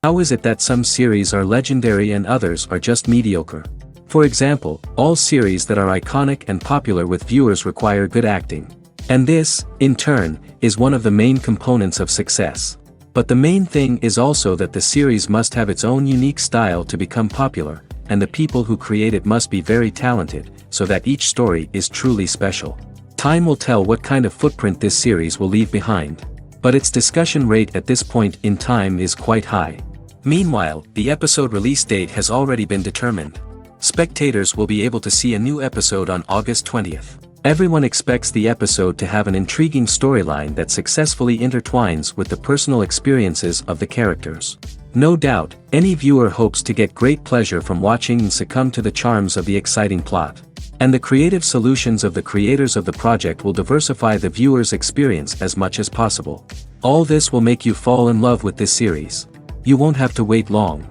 How is it that some series are legendary and others are just mediocre? For example, all series that are iconic and popular with viewers require good acting. And this, in turn, is one of the main components of success. But the main thing is also that the series must have its own unique style to become popular, and the people who create it must be very talented, so that each story is truly special. Time will tell what kind of footprint this series will leave behind. But its discussion rate at this point in time is quite high. Meanwhile, the episode release date has already been determined. Spectators will be able to see a new episode on August 20th. Everyone expects the episode to have an intriguing storyline that successfully intertwines with the personal experiences of the characters. No doubt, any viewer hopes to get great pleasure from watching and succumb to the charms of the exciting plot. And the creative solutions of the creators of the project will diversify the viewer's experience as much as possible. All this will make you fall in love with this series. You won't have to wait long.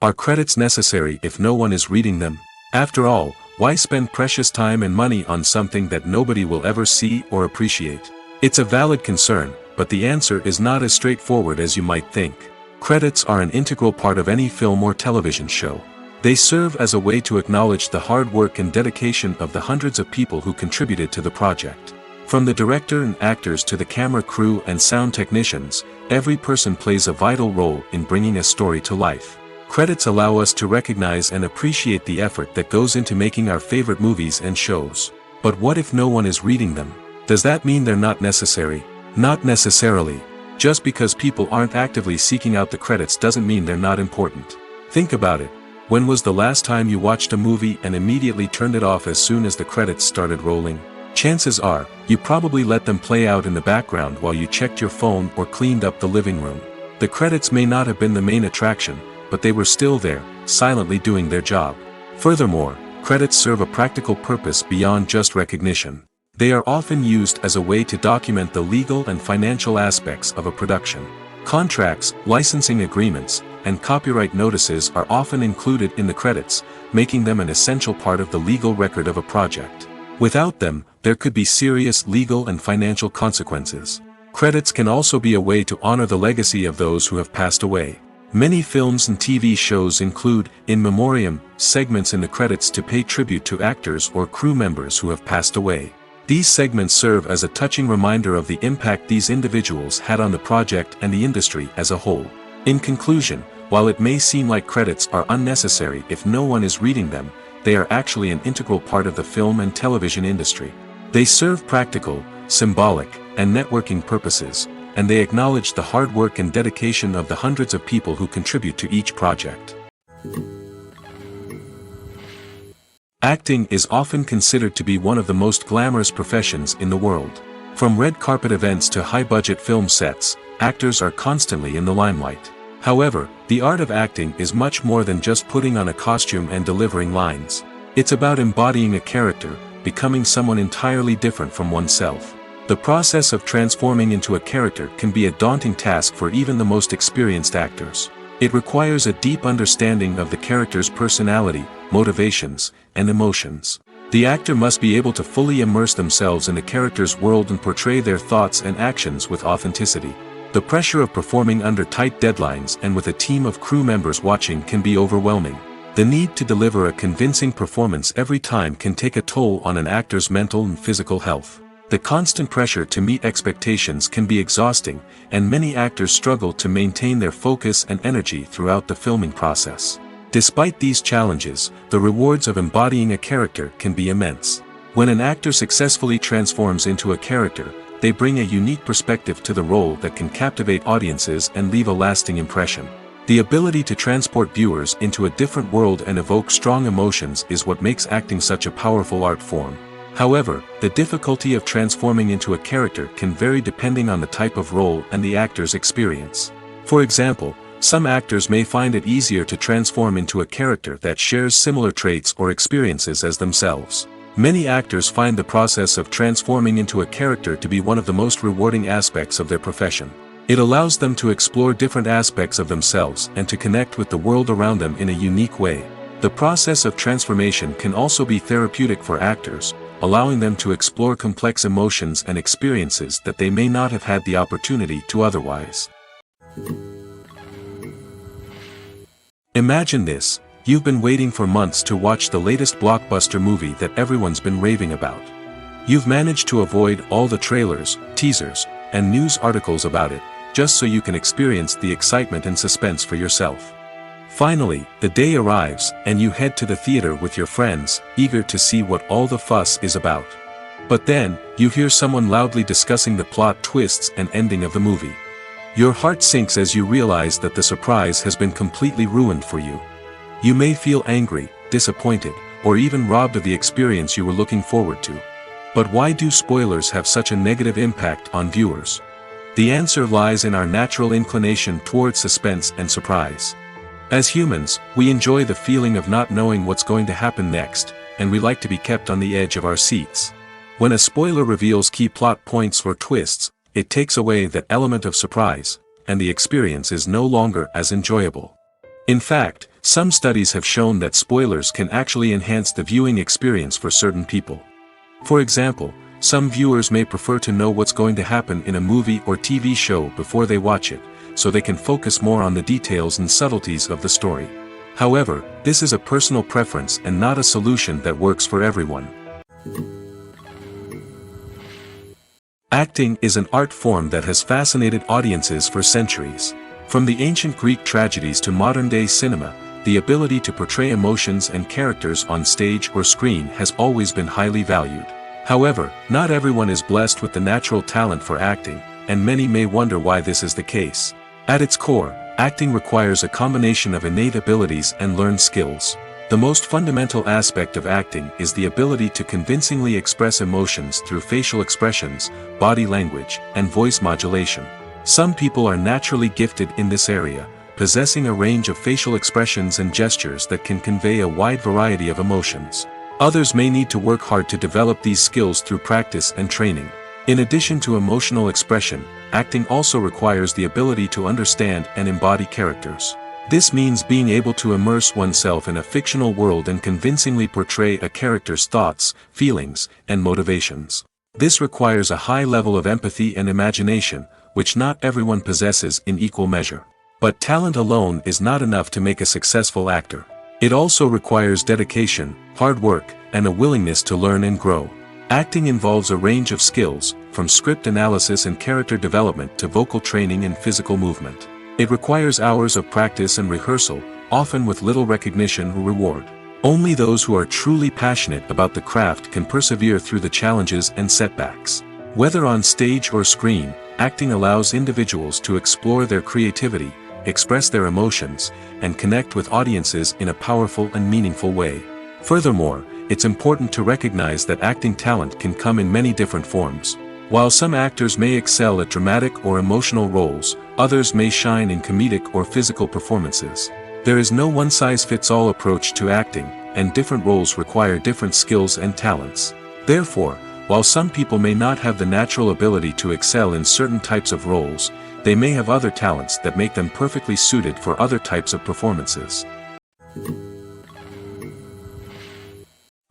Are credits necessary if no one is reading them? After all, why spend precious time and money on something that nobody will ever see or appreciate? It's a valid concern, but the answer is not as straightforward as you might think. Credits are an integral part of any film or television show. They serve as a way to acknowledge the hard work and dedication of the hundreds of people who contributed to the project. From the director and actors to the camera crew and sound technicians, every person plays a vital role in bringing a story to life. Credits allow us to recognize and appreciate the effort that goes into making our favorite movies and shows. But what if no one is reading them? Does that mean they're not necessary? Not necessarily. Just because people aren't actively seeking out the credits doesn't mean they're not important. Think about it. When was the last time you watched a movie and immediately turned it off as soon as the credits started rolling? Chances are, you probably let them play out in the background while you checked your phone or cleaned up the living room. The credits may not have been the main attraction, but they were still there, silently doing their job. Furthermore, credits serve a practical purpose beyond just recognition. They are often used as a way to document the legal and financial aspects of a production. Contracts, licensing agreements, and copyright notices are often included in the credits, making them an essential part of the legal record of a project. Without them, there could be serious legal and financial consequences. Credits can also be a way to honor the legacy of those who have passed away. Many films and TV shows include, in memoriam, segments in the credits to pay tribute to actors or crew members who have passed away. These segments serve as a touching reminder of the impact these individuals had on the project and the industry as a whole. In conclusion, while it may seem like credits are unnecessary if no one is reading them, they are actually an integral part of the film and television industry. They serve practical, symbolic, and networking purposes, and they acknowledge the hard work and dedication of the hundreds of people who contribute to each project. Acting is often considered to be one of the most glamorous professions in the world. From red carpet events to high-budget film sets, actors are constantly in the limelight. However, the art of acting is much more than just putting on a costume and delivering lines. It's about embodying a character, becoming someone entirely different from oneself. The process of transforming into a character can be a daunting task for even the most experienced actors. It requires a deep understanding of the character's personality, motivations, and emotions. The actor must be able to fully immerse themselves in the character's world and portray their thoughts and actions with authenticity. The pressure of performing under tight deadlines and with a team of crew members watching can be overwhelming. The need to deliver a convincing performance every time can take a toll on an actor's mental and physical health. The constant pressure to meet expectations can be exhausting, and many actors struggle to maintain their focus and energy throughout the filming process. Despite these challenges, the rewards of embodying a character can be immense. When an actor successfully transforms into a character, they bring a unique perspective to the role that can captivate audiences and leave a lasting impression. The ability to transport viewers into a different world and evoke strong emotions is what makes acting such a powerful art form. However, the difficulty of transforming into a character can vary depending on the type of role and the actor's experience. For example, some actors may find it easier to transform into a character that shares similar traits or experiences as themselves. Many actors find the process of transforming into a character to be one of the most rewarding aspects of their profession. It allows them to explore different aspects of themselves and to connect with the world around them in a unique way. The process of transformation can also be therapeutic for actors, allowing them to explore complex emotions and experiences that they may not have had the opportunity to otherwise. Imagine this: you've been waiting for months to watch the latest blockbuster movie that everyone's been raving about. You've managed to avoid all the trailers, teasers, and news articles about it, just so you can experience the excitement and suspense for yourself. Finally, the day arrives, and you head to the theater with your friends, eager to see what all the fuss is about. But then, you hear someone loudly discussing the plot twists and ending of the movie. Your heart sinks as you realize that the surprise has been completely ruined for you. You may feel angry, disappointed, or even robbed of the experience you were looking forward to. But why do spoilers have such a negative impact on viewers? The answer lies in our natural inclination toward suspense and surprise. As humans, we enjoy the feeling of not knowing what's going to happen next, and we like to be kept on the edge of our seats. When a spoiler reveals key plot points or twists, it takes away that element of surprise, and the experience is no longer as enjoyable. In fact, some studies have shown that spoilers can actually enhance the viewing experience for certain people. For example, some viewers may prefer to know what's going to happen in a movie or TV show before they watch it, so they can focus more on the details and subtleties of the story. However, this is a personal preference and not a solution that works for everyone. Acting is an art form that has fascinated audiences for centuries. From the ancient Greek tragedies to modern-day cinema, the ability to portray emotions and characters on stage or screen has always been highly valued. However, not everyone is blessed with the natural talent for acting, and many may wonder why this is the case. At its core, acting requires a combination of innate abilities and learned skills. The most fundamental aspect of acting is the ability to convincingly express emotions through facial expressions, body language, and voice modulation. Some people are naturally gifted in this area, possessing a range of facial expressions and gestures that can convey a wide variety of emotions. Others may need to work hard to develop these skills through practice and training. In addition to emotional expression, acting also requires the ability to understand and embody characters. This means being able to immerse oneself in a fictional world and convincingly portray a character's thoughts, feelings, and motivations. This requires a high level of empathy and imagination, which not everyone possesses in equal measure. But talent alone is not enough to make a successful actor. It also requires dedication, hard work, and a willingness to learn and grow. Acting involves a range of skills, from script analysis and character development to vocal training and physical movement. It requires hours of practice and rehearsal, often with little recognition or reward. Only those who are truly passionate about the craft can persevere through the challenges and setbacks. Whether on stage or screen, acting allows individuals to explore their creativity, express their emotions, and connect with audiences in a powerful and meaningful way. Furthermore, it's important to recognize that acting talent can come in many different forms. While some actors may excel at dramatic or emotional roles, others may shine in comedic or physical performances. There is no one-size-fits-all approach to acting, and different roles require different skills and talents. Therefore, while some people may not have the natural ability to excel in certain types of roles, they may have other talents that make them perfectly suited for other types of performances.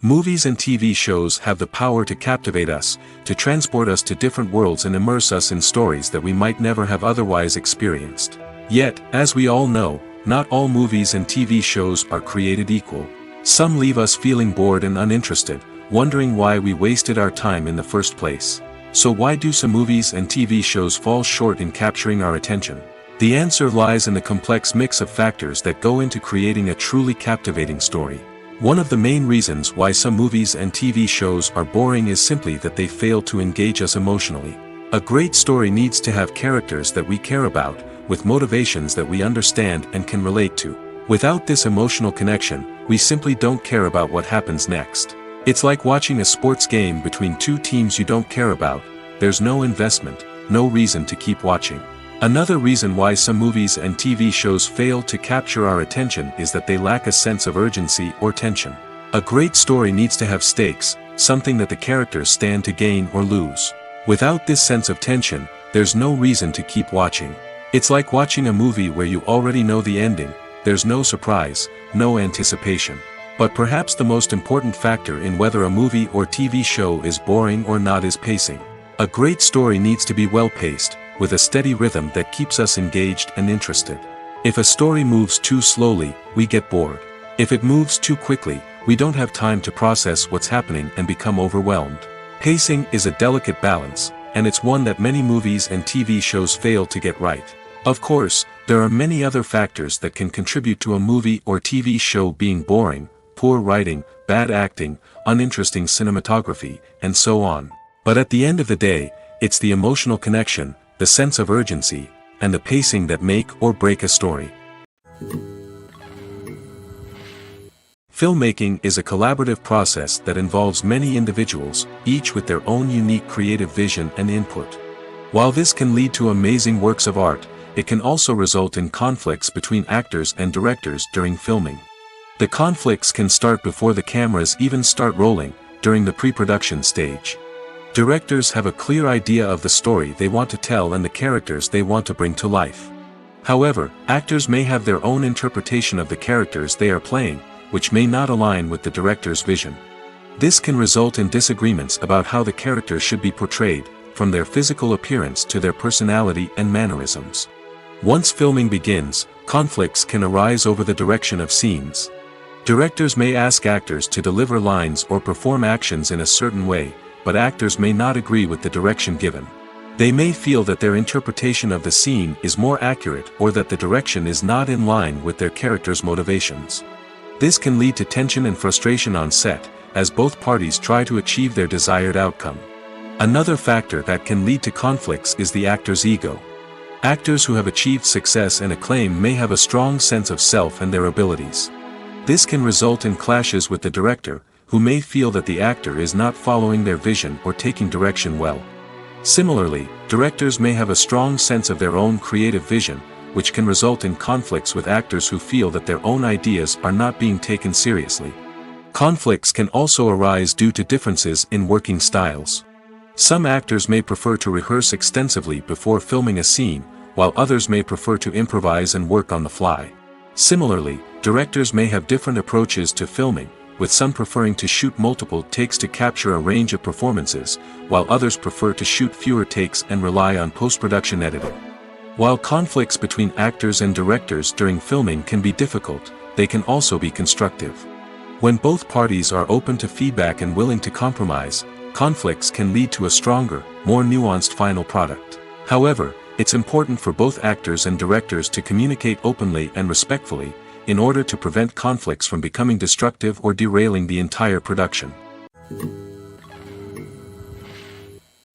Movies and TV shows have the power to captivate us, to transport us to different worlds and immerse us in stories that we might never have otherwise experienced. Yet, as we all know, not all movies and TV shows are created equal. Some leave us feeling bored and uninterested, wondering why we wasted our time in the first place. So why do some movies and TV shows fall short in capturing our attention? The answer lies in the complex mix of factors that go into creating a truly captivating story. One of the main reasons why some movies and TV shows are boring is simply that they fail to engage us emotionally. A great story needs to have characters that we care about, with motivations that we understand and can relate to. Without this emotional connection, we simply don't care about what happens next. It's like watching a sports game between two teams you don't care about. There's no investment, no reason to keep watching. Another reason why some movies and TV shows fail to capture our attention is that they lack a sense of urgency or tension. A great story needs to have stakes, something that the characters stand to gain or lose. Without this sense of tension, there's no reason to keep watching. It's like watching a movie where you already know the ending. There's no surprise, no anticipation. But perhaps the most important factor in whether a movie or TV show is boring or not is pacing. A great story needs to be well-paced, with a steady rhythm that keeps us engaged and interested. If a story moves too slowly, we get bored. If it moves too quickly, we don't have time to process what's happening and become overwhelmed. Pacing is a delicate balance, and it's one that many movies and TV shows fail to get right. Of course, there are many other factors that can contribute to a movie or TV show being boring: poor writing, bad acting, uninteresting cinematography, and so on. But at the end of the day, it's the emotional connection, the sense of urgency, and the pacing that make or break a story. Filmmaking is a collaborative process that involves many individuals, each with their own unique creative vision and input. While this can lead to amazing works of art, it can also result in conflicts between actors and directors during filming. The conflicts can start before the cameras even start rolling, during the pre-production stage. Directors have a clear idea of the story they want to tell and the characters they want to bring to life. However, actors may have their own interpretation of the characters they are playing, which may not align with the director's vision. This can result in disagreements about how the characters should be portrayed, from their physical appearance to their personality and mannerisms. Once filming begins, conflicts can arise over the direction of scenes. Directors may ask actors to deliver lines or perform actions in a certain way, but actors may not agree with the direction given. They may feel that their interpretation of the scene is more accurate or that the direction is not in line with their character's motivations. This can lead to tension and frustration on set, as both parties try to achieve their desired outcome. Another factor that can lead to conflicts is the actor's ego. Actors who have achieved success and acclaim may have a strong sense of self and their abilities. This can result in clashes with the director, who may feel that the actor is not following their vision or taking direction well. Similarly, directors may have a strong sense of their own creative vision, which can result in conflicts with actors who feel that their own ideas are not being taken seriously. Conflicts can also arise due to differences in working styles. Some actors may prefer to rehearse extensively before filming a scene, while others may prefer to improvise and work on the fly. Similarly, directors may have different approaches to filming, with some preferring to shoot multiple takes to capture a range of performances, while others prefer to shoot fewer takes and rely on post-production editing. While conflicts between actors and directors during filming can be difficult, they can also be constructive. When both parties are open to feedback and willing to compromise, conflicts can lead to a stronger, more nuanced final product. However, it's important for both actors and directors to communicate openly and respectfully, in order to prevent conflicts from becoming destructive or derailing the entire production.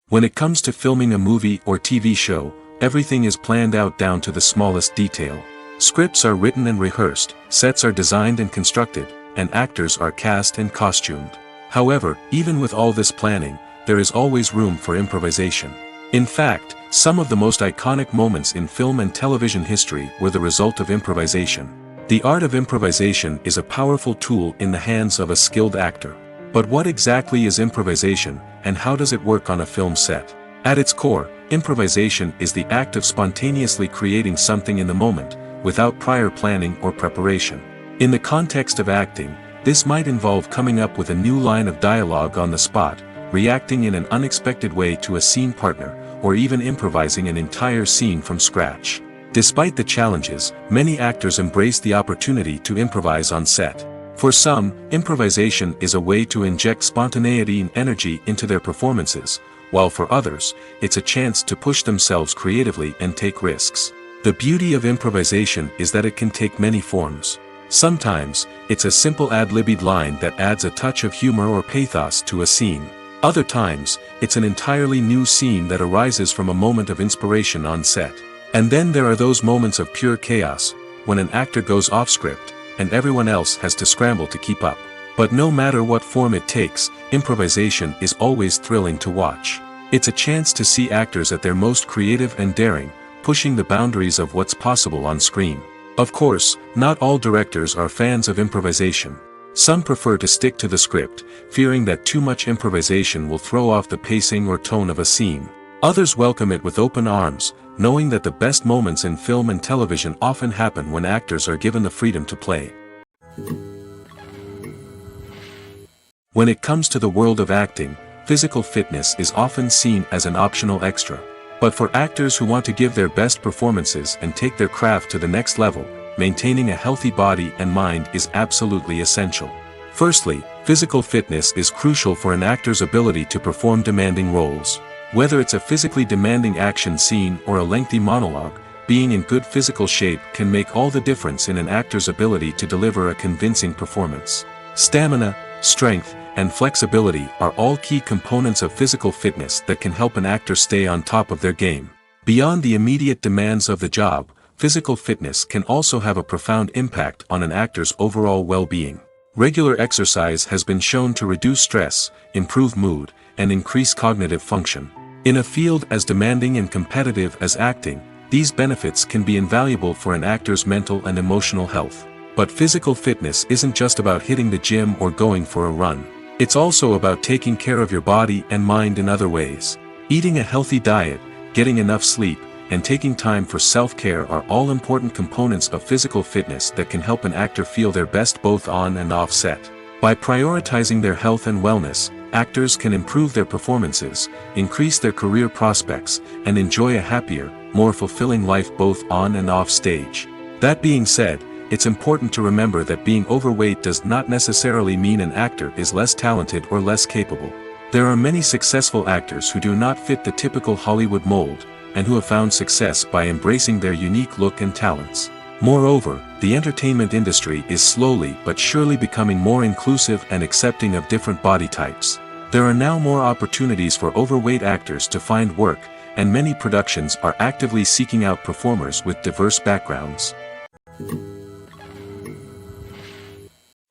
When it comes to filming a movie or TV show, everything is planned out down to the smallest detail. Scripts are written and rehearsed, sets are designed and constructed, and actors are cast and costumed. However, even with all this planning, there is always room for improvisation. In fact, some of the most iconic moments in film and television history were the result of improvisation. The art of improvisation is a powerful tool in the hands of a skilled actor. But what exactly is improvisation, and how does it work on a film set? At its core, improvisation is the act of spontaneously creating something in the moment, without prior planning or preparation. In the context of acting, this might involve coming up with a new line of dialogue on the spot, reacting in an unexpected way to a scene partner, or even improvising an entire scene from scratch. Despite the challenges, many actors embrace the opportunity to improvise on set. For some, improvisation is a way to inject spontaneity and energy into their performances, while for others, it's a chance to push themselves creatively and take risks. The beauty of improvisation is that it can take many forms. Sometimes, it's a simple ad-libbed line that adds a touch of humor or pathos to a scene. Other times, it's an entirely new scene that arises from a moment of inspiration on set. And then there are those moments of pure chaos, when an actor goes off script, and everyone else has to scramble to keep up. But no matter what form it takes, improvisation is always thrilling to watch. It's a chance to see actors at their most creative and daring, pushing the boundaries of what's possible on screen. Of course, not all directors are fans of improvisation. Some prefer to stick to the script, fearing that too much improvisation will throw off the pacing or tone of a scene. Others welcome it with open arms, knowing that the best moments in film and television often happen when actors are given the freedom to play. When it comes to the world of acting, physical fitness is often seen as an optional extra. But for actors who want to give their best performances and take their craft to the next level, maintaining a healthy body and mind is absolutely essential. Firstly, physical fitness is crucial for an actor's ability to perform demanding roles. Whether it's a physically demanding action scene or a lengthy monologue, being in good physical shape can make all the difference in an actor's ability to deliver a convincing performance. Stamina, strength, and flexibility are all key components of physical fitness that can help an actor stay on top of their game. Beyond the immediate demands of the job, physical fitness can also have a profound impact on an actor's overall well-being. Regular exercise has been shown to reduce stress, improve mood, and increase cognitive function. In a field as demanding and competitive as acting, these benefits can be invaluable for an actor's mental and emotional health. But physical fitness isn't just about hitting the gym or going for a run. It's also about taking care of your body and mind in other ways. Eating a healthy diet, getting enough sleep, and taking time for self-care are all important components of physical fitness that can help an actor feel their best both on and off set. By prioritizing their health and wellness, actors can improve their performances, increase their career prospects, and enjoy a happier, more fulfilling life both on and off stage. That being said, it's important to remember that being overweight does not necessarily mean an actor is less talented or less capable. There are many successful actors who do not fit the typical Hollywood mold, and who have found success by embracing their unique look and talents. Moreover, the entertainment industry is slowly but surely becoming more inclusive and accepting of different body types. There are now more opportunities for overweight actors to find work, and many productions are actively seeking out performers with diverse backgrounds.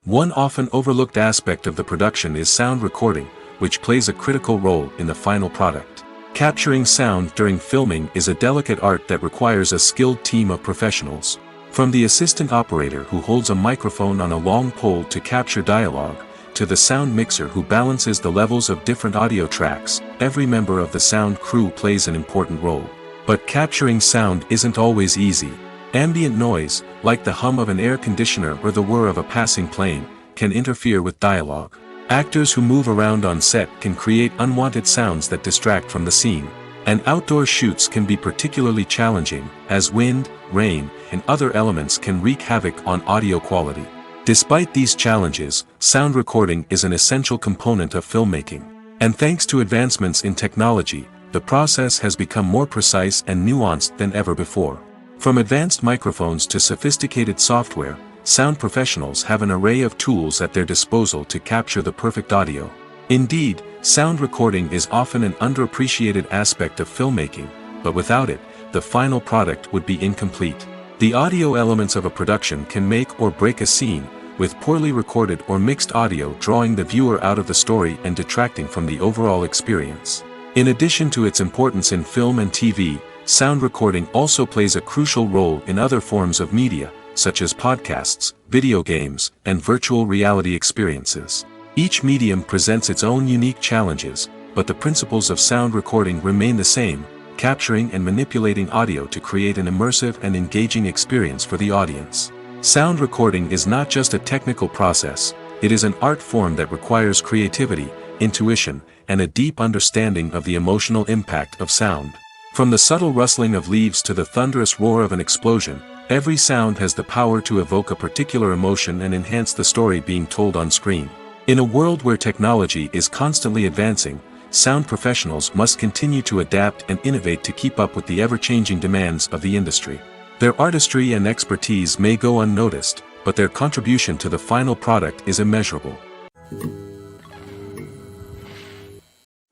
One often overlooked aspect of the production is sound recording, which plays a critical role in the final product. Capturing sound during filming is a delicate art that requires a skilled team of professionals. From the assistant operator who holds a microphone on a long pole to capture dialogue, to the sound mixer who balances the levels of different audio tracks, every member of the sound crew plays an important role. But capturing sound isn't always easy. Ambient noise, like the hum of an air conditioner or the whir of a passing plane, can interfere with dialogue. Actors who move around on set can create unwanted sounds that distract from the scene. And outdoor shoots can be particularly challenging, as wind, rain, and other elements can wreak havoc on audio quality. Despite these challenges, sound recording is an essential component of filmmaking. And thanks to advancements in technology, the process has become more precise and nuanced than ever before. From advanced microphones to sophisticated software, sound professionals have an array of tools at their disposal to capture the perfect audio. Indeed, sound recording is often an underappreciated aspect of filmmaking, but without it, the final product would be incomplete. The audio elements of a production can make or break a scene, with poorly recorded or mixed audio drawing the viewer out of the story and detracting from the overall experience. In addition to its importance in film and TV, sound recording also plays a crucial role in other forms of media, such as podcasts, video games, and virtual reality experiences. Each medium presents its own unique challenges, but the principles of sound recording remain the same, capturing and manipulating audio to create an immersive and engaging experience for the audience. Sound recording is not just a technical process, it is an art form that requires creativity, intuition, and a deep understanding of the emotional impact of sound. From the subtle rustling of leaves to the thunderous roar of an explosion, every sound has the power to evoke a particular emotion and enhance the story being told on screen. In a world where technology is constantly advancing, sound professionals must continue to adapt and innovate to keep up with the ever-changing demands of the industry. Their artistry and expertise may go unnoticed, but their contribution to the final product is immeasurable.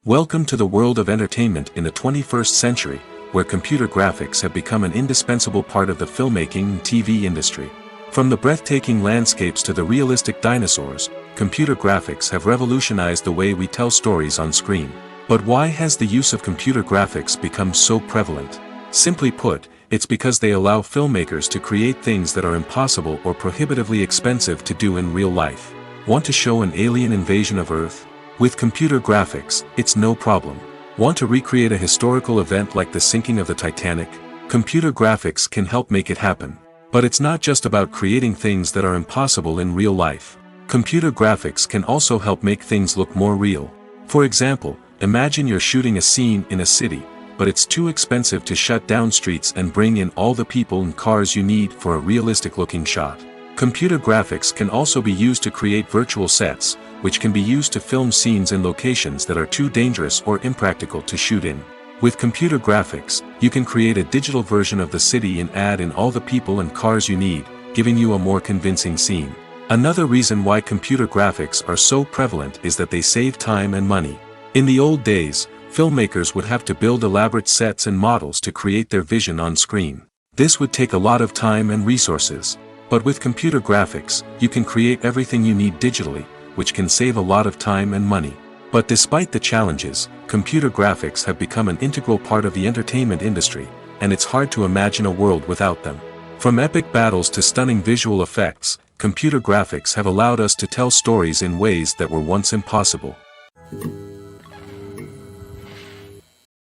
Welcome to the world of entertainment in the 21st century, where computer graphics have become an indispensable part of the filmmaking and TV industry. From the breathtaking landscapes to the realistic dinosaurs, computer graphics have revolutionized the way we tell stories on screen. But why has the use of computer graphics become so prevalent? Simply put, it's because they allow filmmakers to create things that are impossible or prohibitively expensive to do in real life. Want to show an alien invasion of Earth? With computer graphics, it's no problem. Want to recreate a historical event like the sinking of the Titanic? Computer graphics can help make it happen. But it's not just about creating things that are impossible in real life. Computer graphics can also help make things look more real. For example, imagine you're shooting a scene in a city, but it's too expensive to shut down streets and bring in all the people and cars you need for a realistic-looking shot. Computer graphics can also be used to create virtual sets, which can be used to film scenes in locations that are too dangerous or impractical to shoot in. With computer graphics, you can create a digital version of the city and add in all the people and cars you need, giving you a more convincing scene. Another reason why computer graphics are so prevalent is that they save time and money. In the old days, filmmakers would have to build elaborate sets and models to create their vision on screen. This would take a lot of time and resources. But with computer graphics, you can create everything you need digitally, which can save a lot of time and money. But despite the challenges, computer graphics have become an integral part of the entertainment industry, and it's hard to imagine a world without them. From epic battles to stunning visual effects, computer graphics have allowed us to tell stories in ways that were once impossible.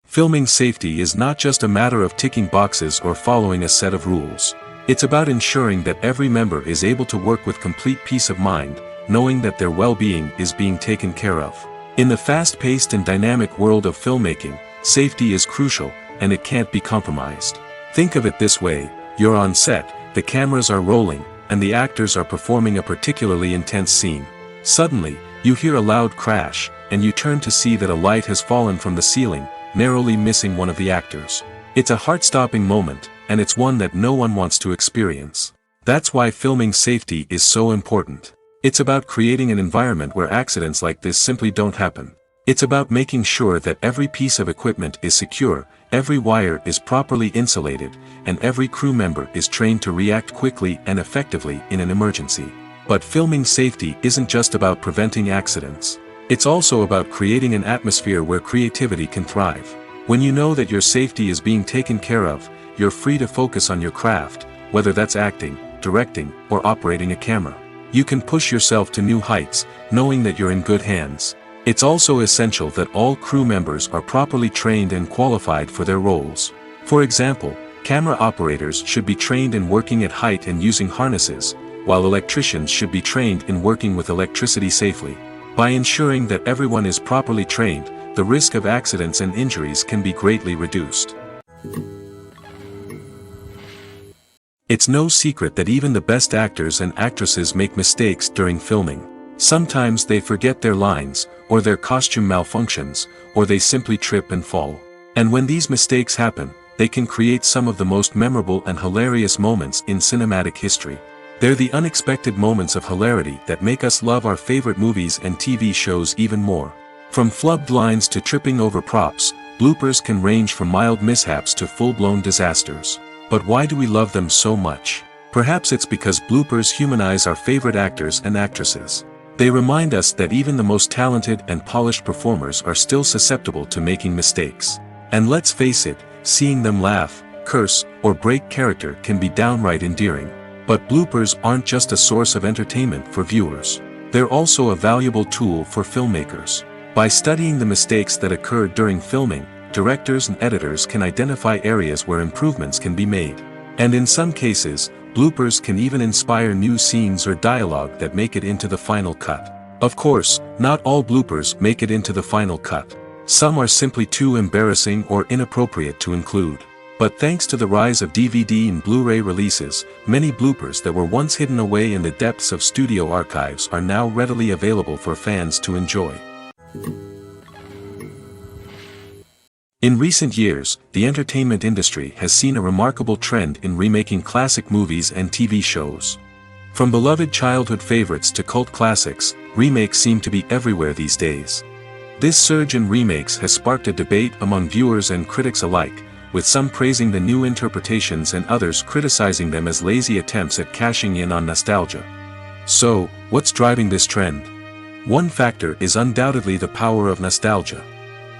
Filming safety is not just a matter of ticking boxes or following a set of rules. It's about ensuring that every member is able to work with complete peace of mind, knowing that their well-being is being taken care of. In the fast-paced and dynamic world of filmmaking, safety is crucial, and it can't be compromised. Think of it this way: you're on set, the cameras are rolling, and the actors are performing a particularly intense scene. Suddenly, you hear a loud crash, and you turn to see that a light has fallen from the ceiling, narrowly missing one of the actors. It's a heart-stopping moment, and it's one that no one wants to experience. That's why filming safety is so important. It's about creating an environment where accidents like this simply don't happen. It's about making sure that every piece of equipment is secure, every wire is properly insulated, and every crew member is trained to react quickly and effectively in an emergency. But filming safety isn't just about preventing accidents. It's also about creating an atmosphere where creativity can thrive. When you know that your safety is being taken care of, you're free to focus on your craft, whether that's acting, directing, or operating a camera. You can push yourself to new heights, knowing that you're in good hands. It's also essential that all crew members are properly trained and qualified for their roles. For example, camera operators should be trained in working at height and using harnesses, while electricians should be trained in working with electricity safely. By ensuring that everyone is properly trained, the risk of accidents and injuries can be greatly reduced. It's no secret that even the best actors and actresses make mistakes during filming. Sometimes they forget their lines, or their costume malfunctions, or they simply trip and fall. And when these mistakes happen, they can create some of the most memorable and hilarious moments in cinematic history. They're the unexpected moments of hilarity that make us love our favorite movies and TV shows even more. From flubbed lines to tripping over props, bloopers can range from mild mishaps to full-blown disasters. But why do we love them so much? Perhaps it's because bloopers humanize our favorite actors and actresses. They remind us that even the most talented and polished performers are still susceptible to making mistakes. And let's face it, seeing them laugh, curse, or break character can be downright endearing. But bloopers aren't just a source of entertainment for viewers. They're also a valuable tool for filmmakers. By studying the mistakes that occurred during filming, directors and editors can identify areas where improvements can be made. And in some cases, bloopers can even inspire new scenes or dialogue that make it into the final cut. Of course, not all bloopers make it into the final cut. Some are simply too embarrassing or inappropriate to include. But thanks to the rise of DVD and Blu-ray releases, many bloopers that were once hidden away in the depths of studio archives are now readily available for fans to enjoy. In recent years, the entertainment industry has seen a remarkable trend in remaking classic movies and TV shows. From beloved childhood favorites to cult classics, remakes seem to be everywhere these days. This surge in remakes has sparked a debate among viewers and critics alike, with some praising the new interpretations and others criticizing them as lazy attempts at cashing in on nostalgia. So, what's driving this trend? One factor is undoubtedly the power of nostalgia.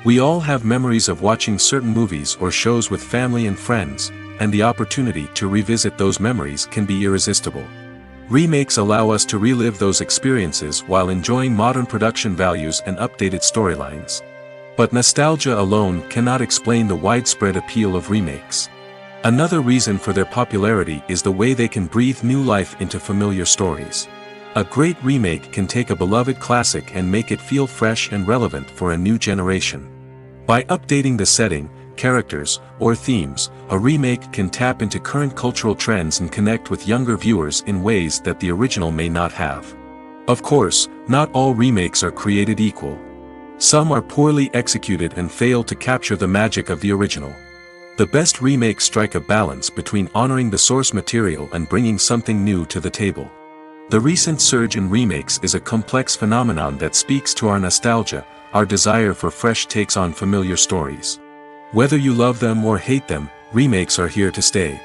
We all have memories of watching certain movies or shows with family and friends, and the opportunity to revisit those memories can be irresistible. Remakes allow us to relive those experiences while enjoying modern production values and updated storylines. But nostalgia alone cannot explain the widespread appeal of remakes. Another reason for their popularity is the way they can breathe new life into familiar stories. A great remake can take a beloved classic and make it feel fresh and relevant for a new generation. By updating the setting, characters, or themes, a remake can tap into current cultural trends and connect with younger viewers in ways that the original may not have. Of course, not all remakes are created equal. Some are poorly executed and fail to capture the magic of the original. The best remakes strike a balance between honoring the source material and bringing something new to the table. The recent surge in remakes is a complex phenomenon that speaks to our nostalgia, our desire for fresh takes on familiar stories. Whether you love them or hate them, remakes are here to stay.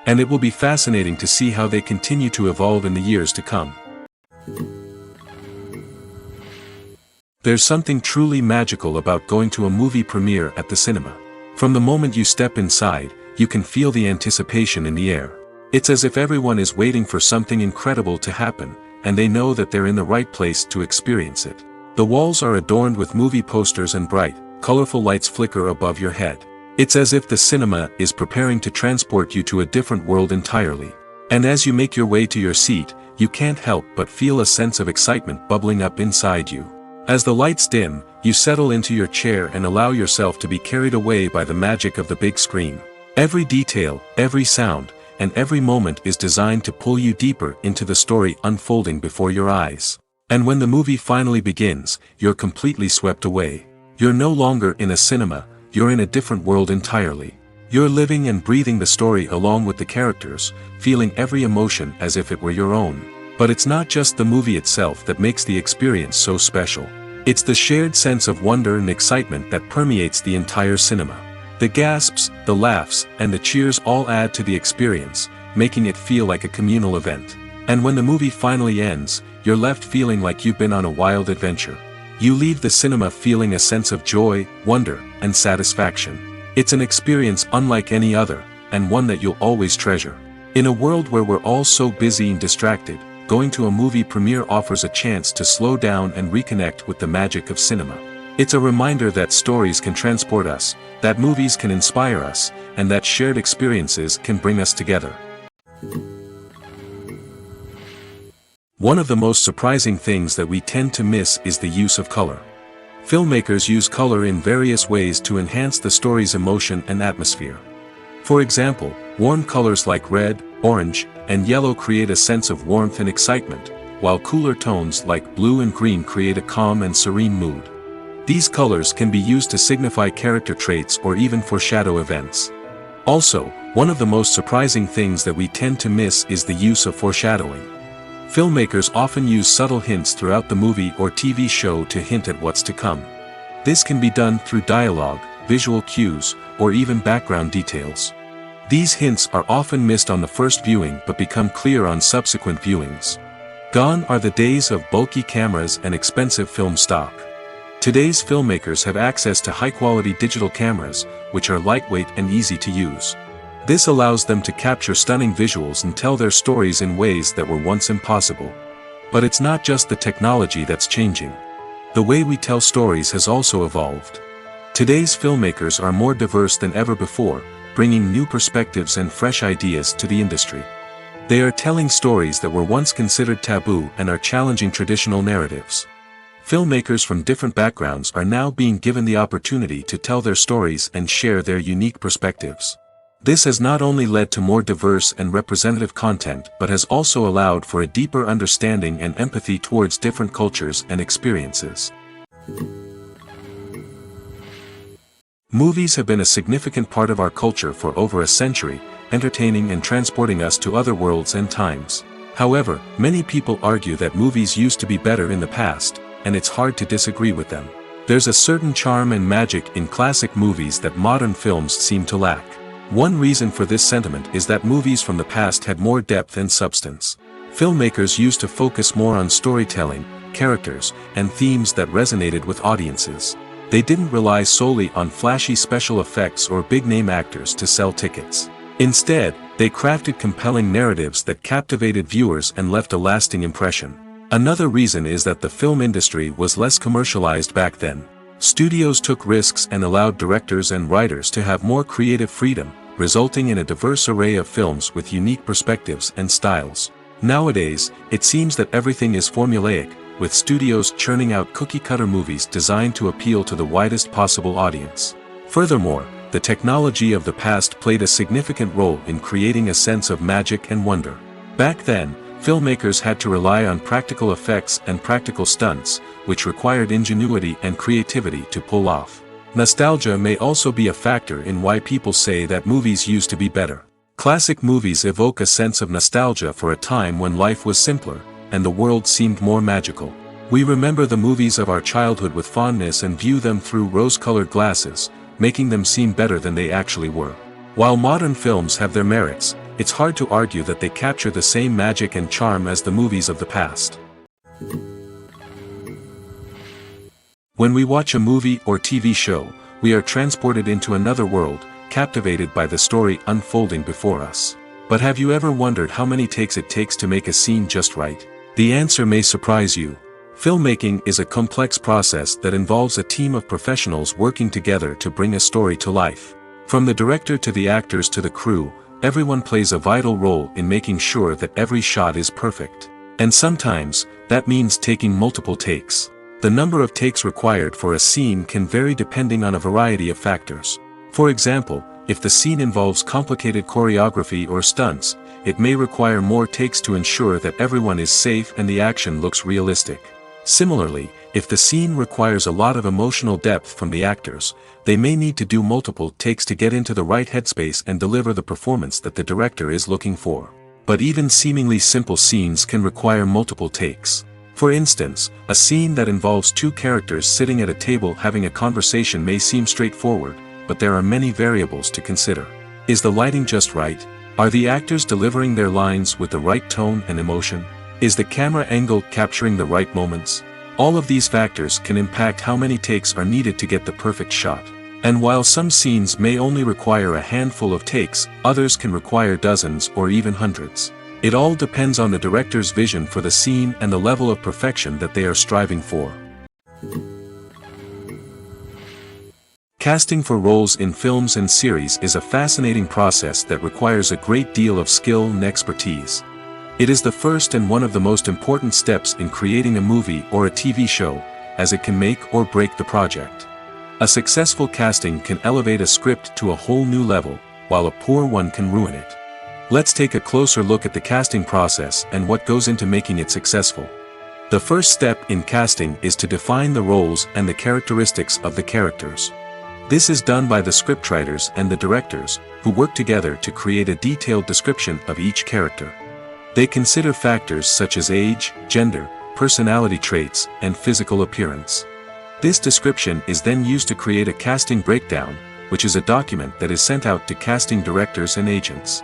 And it will be fascinating to see how they continue to evolve in the years to come. There's something truly magical about going to a movie premiere at the cinema. From the moment you step inside, you can feel the anticipation in the air. It's as if everyone is waiting for something incredible to happen, and they know that they're in the right place to experience it. The walls are adorned with movie posters and bright, colorful lights flicker above your head. It's as if the cinema is preparing to transport you to a different world entirely. And as you make your way to your seat, you can't help but feel a sense of excitement bubbling up inside you. As the lights dim, you settle into your chair and allow yourself to be carried away by the magic of the big screen. Every detail, every sound, and every moment is designed to pull you deeper into the story unfolding before your eyes. And when the movie finally begins, you're completely swept away. You're no longer in a cinema, you're in a different world entirely. You're living and breathing the story along with the characters, feeling every emotion as if it were your own. But it's not just the movie itself that makes the experience so special. It's the shared sense of wonder and excitement that permeates the entire cinema. The gasps, the laughs, and the cheers all add to the experience, making it feel like a communal event. And when the movie finally ends, you're left feeling like you've been on a wild adventure. You leave the cinema feeling a sense of joy, wonder, and satisfaction. It's an experience unlike any other, and one that you'll always treasure. In a world where we're all so busy and distracted, going to a movie premiere offers a chance to slow down and reconnect with the magic of cinema. It's a reminder that stories can transport us, that movies can inspire us, and that shared experiences can bring us together. One of the most surprising things that we tend to miss is the use of color. Filmmakers use color in various ways to enhance the story's emotion and atmosphere. For example, warm colors like red, orange, and yellow create a sense of warmth and excitement, while cooler tones like blue and green create a calm and serene mood. These colors can be used to signify character traits or even foreshadow events. Also, one of the most surprising things that we tend to miss is the use of foreshadowing. Filmmakers often use subtle hints throughout the movie or TV show to hint at what's to come. This can be done through dialogue, visual cues, or even background details. These hints are often missed on the first viewing but become clear on subsequent viewings. Gone are the days of bulky cameras and expensive film stock. Today's filmmakers have access to high-quality digital cameras, which are lightweight and easy to use. This allows them to capture stunning visuals and tell their stories in ways that were once impossible. But it's not just the technology that's changing. The way we tell stories has also evolved. Today's filmmakers are more diverse than ever before, bringing new perspectives and fresh ideas to the industry. They are telling stories that were once considered taboo and are challenging traditional narratives. Filmmakers from different backgrounds are now being given the opportunity to tell their stories and share their unique perspectives. This has not only led to more diverse and representative content but has also allowed for a deeper understanding and empathy towards different cultures and experiences. Movies have been a significant part of our culture for over a century, entertaining and transporting us to other worlds and times. However, many people argue that movies used to be better in the past, and it's hard to disagree with them. There's a certain charm and magic in classic movies that modern films seem to lack. One reason for this sentiment is that movies from the past had more depth and substance. Filmmakers used to focus more on storytelling, characters, and themes that resonated with audiences. They didn't rely solely on flashy special effects or big-name actors to sell tickets. Instead, they crafted compelling narratives that captivated viewers and left a lasting impression. Another reason is that the film industry was less commercialized back then. Studios took risks and allowed directors and writers to have more creative freedom, resulting in a diverse array of films with unique perspectives and styles. Nowadays, it seems that everything is formulaic, with studios churning out cookie-cutter movies designed to appeal to the widest possible audience. Furthermore, the technology of the past played a significant role in creating a sense of magic and wonder. Back then, filmmakers had to rely on practical effects and practical stunts, which required ingenuity and creativity to pull off. Nostalgia may also be a factor in why people say that movies used to be better. Classic movies evoke a sense of nostalgia for a time when life was simpler, and the world seemed more magical. We remember the movies of our childhood with fondness and view them through rose-colored glasses, making them seem better than they actually were. While modern films have their merits, it's hard to argue that they capture the same magic and charm as the movies of the past. When we watch a movie or TV show, we are transported into another world, captivated by the story unfolding before us. But have you ever wondered how many takes it takes to make a scene just right? The answer may surprise you. Filmmaking is a complex process that involves a team of professionals working together to bring a story to life. From the director to the actors to the crew, everyone plays a vital role in making sure that every shot is perfect. And sometimes, that means taking multiple takes. The number of takes required for a scene can vary depending on a variety of factors. For example, if the scene involves complicated choreography or stunts, it may require more takes to ensure that everyone is safe and the action looks realistic. Similarly, if the scene requires a lot of emotional depth from the actors, they may need to do multiple takes to get into the right headspace and deliver the performance that the director is looking for. But even seemingly simple scenes can require multiple takes. For instance, a scene that involves two characters sitting at a table having a conversation may seem straightforward, but there are many variables to consider. Is the lighting just right? Are the actors delivering their lines with the right tone and emotion? Is the camera angle capturing the right moments? All of these factors can impact how many takes are needed to get the perfect shot. And while some scenes may only require a handful of takes, others can require dozens or even hundreds. It all depends on the director's vision for the scene and the level of perfection that they are striving for. Casting for roles in films and series is a fascinating process that requires a great deal of skill and expertise. It is the first and one of the most important steps in creating a movie or a TV show, as it can make or break the project. A successful casting can elevate a script to a whole new level, while a poor one can ruin it. Let's take a closer look at the casting process and what goes into making it successful. The first step in casting is to define the roles and the characteristics of the characters. This is done by the scriptwriters and the directors, who work together to create a detailed description of each character. They consider factors such as age, gender, personality traits, and physical appearance. This description is then used to create a casting breakdown, which is a document that is sent out to casting directors and agents.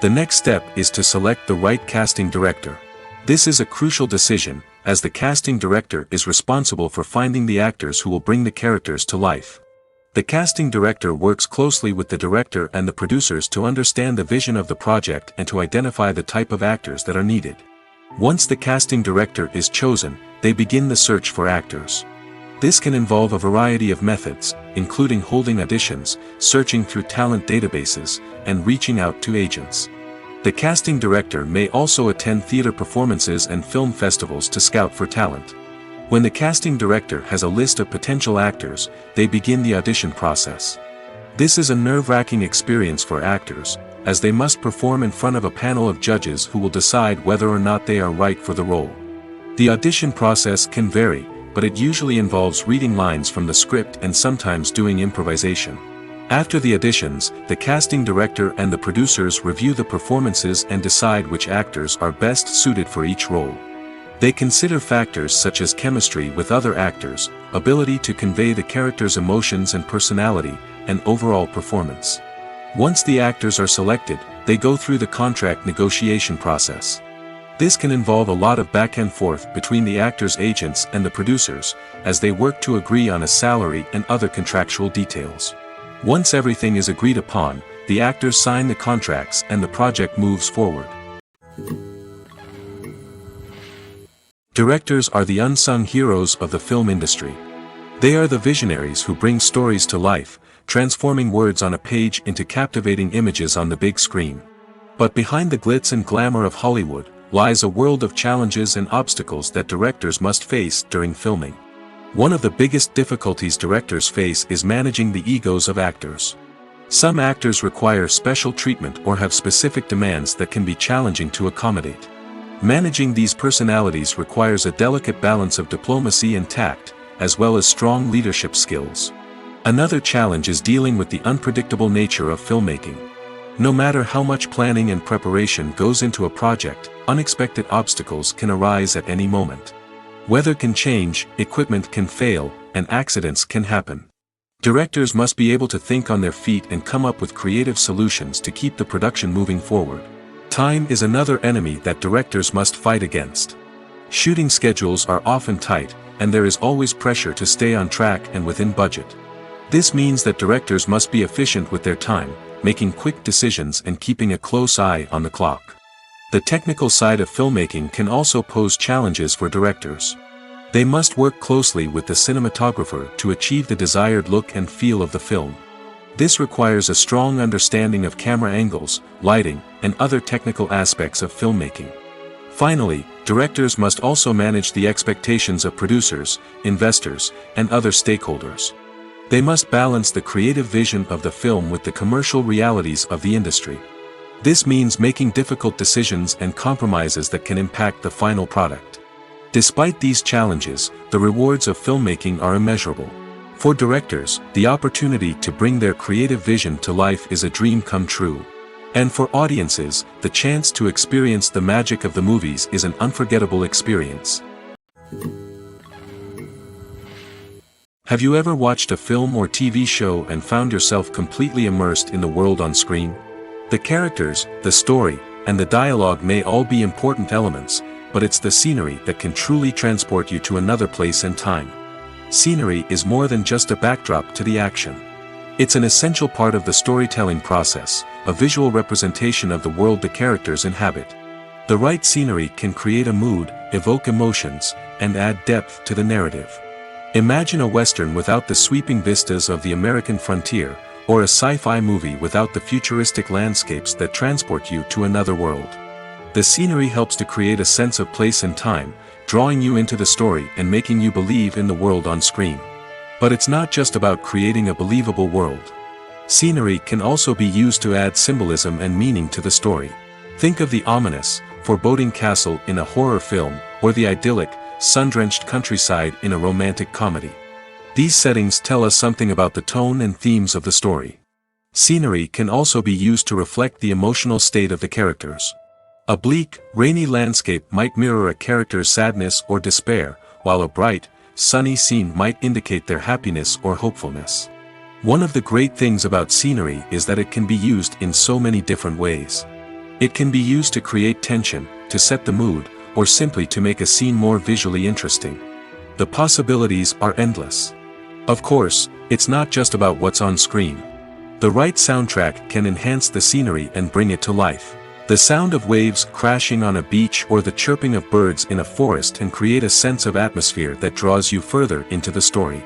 The next step is to select the right casting director. This is a crucial decision, as the casting director is responsible for finding the actors who will bring the characters to life. The casting director works closely with the director and the producers to understand the vision of the project and to identify the type of actors that are needed. Once the casting director is chosen, they begin the search for actors. This can involve a variety of methods, including holding auditions, searching through talent databases, and reaching out to agents. The casting director may also attend theater performances and film festivals to scout for talent. When the casting director has a list of potential actors, they begin the audition process. This is a nerve-wracking experience for actors, as they must perform in front of a panel of judges who will decide whether or not they are right for the role. The audition process can vary, but it usually involves reading lines from the script and sometimes doing improvisation. After the auditions, the casting director and the producers review the performances and decide which actors are best suited for each role. They consider factors such as chemistry with other actors, ability to convey the character's emotions and personality, and overall performance. Once the actors are selected, they go through the contract negotiation process. This can involve a lot of back and forth between the actors' agents and the producers, as they work to agree on a salary and other contractual details. Once everything is agreed upon, the actors sign the contracts and the project moves forward. Directors are the unsung heroes of the film industry. They are the visionaries who bring stories to life, transforming words on a page into captivating images on the big screen. But behind the glitz and glamour of Hollywood, lies a world of challenges and obstacles that directors must face during filming. One of the biggest difficulties directors face is managing the egos of actors. Some actors require special treatment or have specific demands that can be challenging to accommodate. Managing these personalities requires a delicate balance of diplomacy and tact, as well as strong leadership skills. Another challenge is dealing with the unpredictable nature of filmmaking. No matter how much planning and preparation goes into a project, unexpected obstacles can arise at any moment. Weather can change, equipment can fail, and accidents can happen. Directors must be able to think on their feet and come up with creative solutions to keep the production moving forward. Time is another enemy that directors must fight against. Shooting schedules are often tight, and there is always pressure to stay on track and within budget. This means that directors must be efficient with their time, making quick decisions and keeping a close eye on the clock. The technical side of filmmaking can also pose challenges for directors. They must work closely with the cinematographer to achieve the desired look and feel of the film. This requires a strong understanding of camera angles, lighting, and other technical aspects of filmmaking. Finally, directors must also manage the expectations of producers, investors, and other stakeholders. They must balance the creative vision of the film with the commercial realities of the industry. This means making difficult decisions and compromises that can impact the final product. Despite these challenges, the rewards of filmmaking are immeasurable. For directors, the opportunity to bring their creative vision to life is a dream come true. And for audiences, the chance to experience the magic of the movies is an unforgettable experience. Have you ever watched a film or TV show and found yourself completely immersed in the world on screen? The characters, the story, and the dialogue may all be important elements, but it's the scenery that can truly transport you to another place and time. Scenery is more than just a backdrop to the action. It's an essential part of the storytelling process, a visual representation of the world the characters inhabit. The right scenery can create a mood, evoke emotions, and add depth to the narrative. Imagine a Western without the sweeping vistas of the American frontier, or a sci-fi movie without the futuristic landscapes that transport you to another world. The scenery helps to create a sense of place and time, drawing you into the story and making you believe in the world on screen. But it's not just about creating a believable world. Scenery can also be used to add symbolism and meaning to the story. Think of the ominous, foreboding castle in a horror film, or the idyllic, sun-drenched countryside in a romantic comedy. These settings tell us something about the tone and themes of the story. Scenery can also be used to reflect the emotional state of the characters. A bleak, rainy landscape might mirror a character's sadness or despair, while a bright, sunny scene might indicate their happiness or hopefulness. One of the great things about scenery is that it can be used in so many different ways. It can be used to create tension, to set the mood, or simply to make a scene more visually interesting. The possibilities are endless. Of course, it's not just about what's on screen. The right soundtrack can enhance the scenery and bring it to life. The sound of waves crashing on a beach or the chirping of birds in a forest can create a sense of atmosphere that draws you further into the story.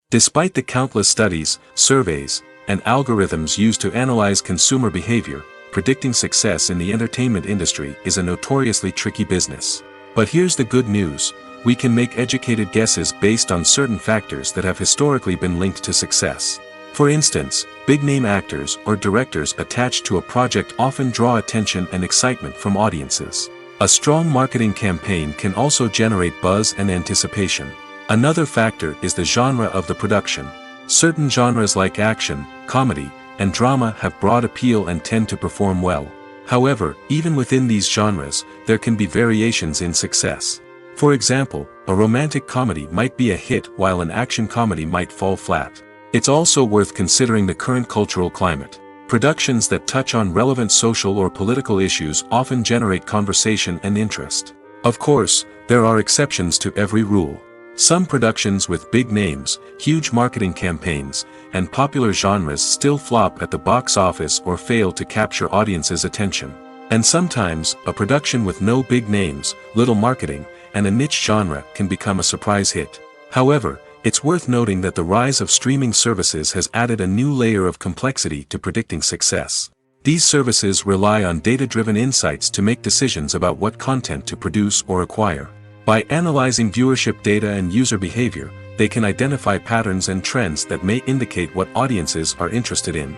Despite the countless studies, surveys, and algorithms used to analyze consumer behavior, predicting success in the entertainment industry is a notoriously tricky business. But here's the good news. We can make educated guesses based on certain factors that have historically been linked to success. For instance, big-name actors or directors attached to a project often draw attention and excitement from audiences. A strong marketing campaign can also generate buzz and anticipation. Another factor is the genre of the production. Certain genres like action, comedy, and drama have broad appeal and tend to perform well. However, even within these genres, there can be variations in success. For example, a romantic comedy might be a hit while an action comedy might fall flat. It's also worth considering the current cultural climate. Productions that touch on relevant social or political issues often generate conversation and interest. Of course, there are exceptions to every rule. Some productions with big names, huge marketing campaigns, and popular genres still flop at the box office or fail to capture audiences' attention. And sometimes, a production with no big names, little marketing, and a niche genre can become a surprise hit. However, it's worth noting that the rise of streaming services has added a new layer of complexity to predicting success. These services rely on data-driven insights to make decisions about what content to produce or acquire. By analyzing viewership data and user behavior, they can identify patterns and trends that may indicate what audiences are interested in.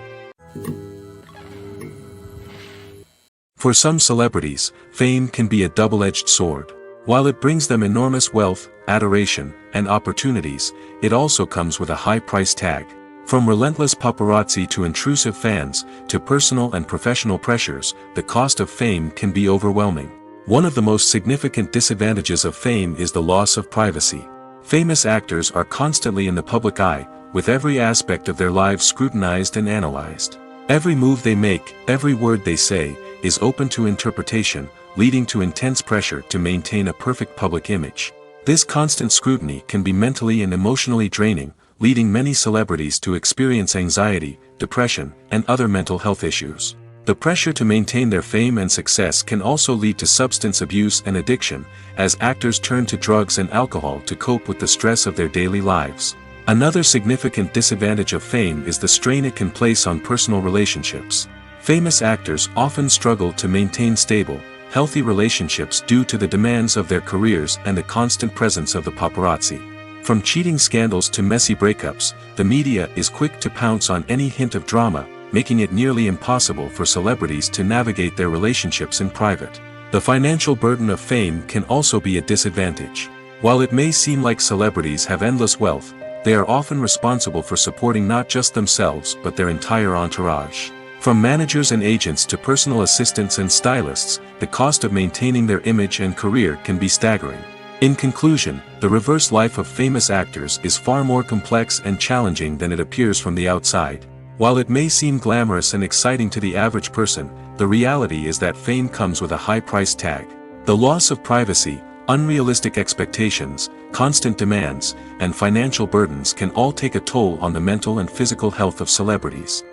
For some celebrities, fame can be a double-edged sword. While it brings them enormous wealth, adoration, and opportunities, it also comes with a high price tag. From relentless paparazzi to intrusive fans, to personal and professional pressures, the cost of fame can be overwhelming. One of the most significant disadvantages of fame is the loss of privacy. Famous actors are constantly in the public eye, with every aspect of their lives scrutinized and analyzed. Every move they make, every word they say, is open to interpretation, leading to intense pressure to maintain a perfect public image. This constant scrutiny can be mentally and emotionally draining, leading many celebrities to experience anxiety, depression, and other mental health issues. The pressure to maintain their fame and success can also lead to substance abuse and addiction, as actors turn to drugs and alcohol to cope with the stress of their daily lives. Another significant disadvantage of fame is the strain it can place on personal relationships. Famous actors often struggle to maintain stable, healthy relationships due to the demands of their careers and the constant presence of the paparazzi. From cheating scandals to messy breakups, the media is quick to pounce on any hint of drama, making it nearly impossible for celebrities to navigate their relationships in private. The financial burden of fame can also be a disadvantage. While it may seem like celebrities have endless wealth, they are often responsible for supporting not just themselves but their entire entourage. From managers and agents to personal assistants and stylists, the cost of maintaining their image and career can be staggering. In conclusion, the reverse life of famous actors is far more complex and challenging than it appears from the outside. While it may seem glamorous and exciting to the average person, the reality is that fame comes with a high price tag. The loss of privacy, unrealistic expectations, constant demands, and financial burdens can all take a toll on the mental and physical health of celebrities.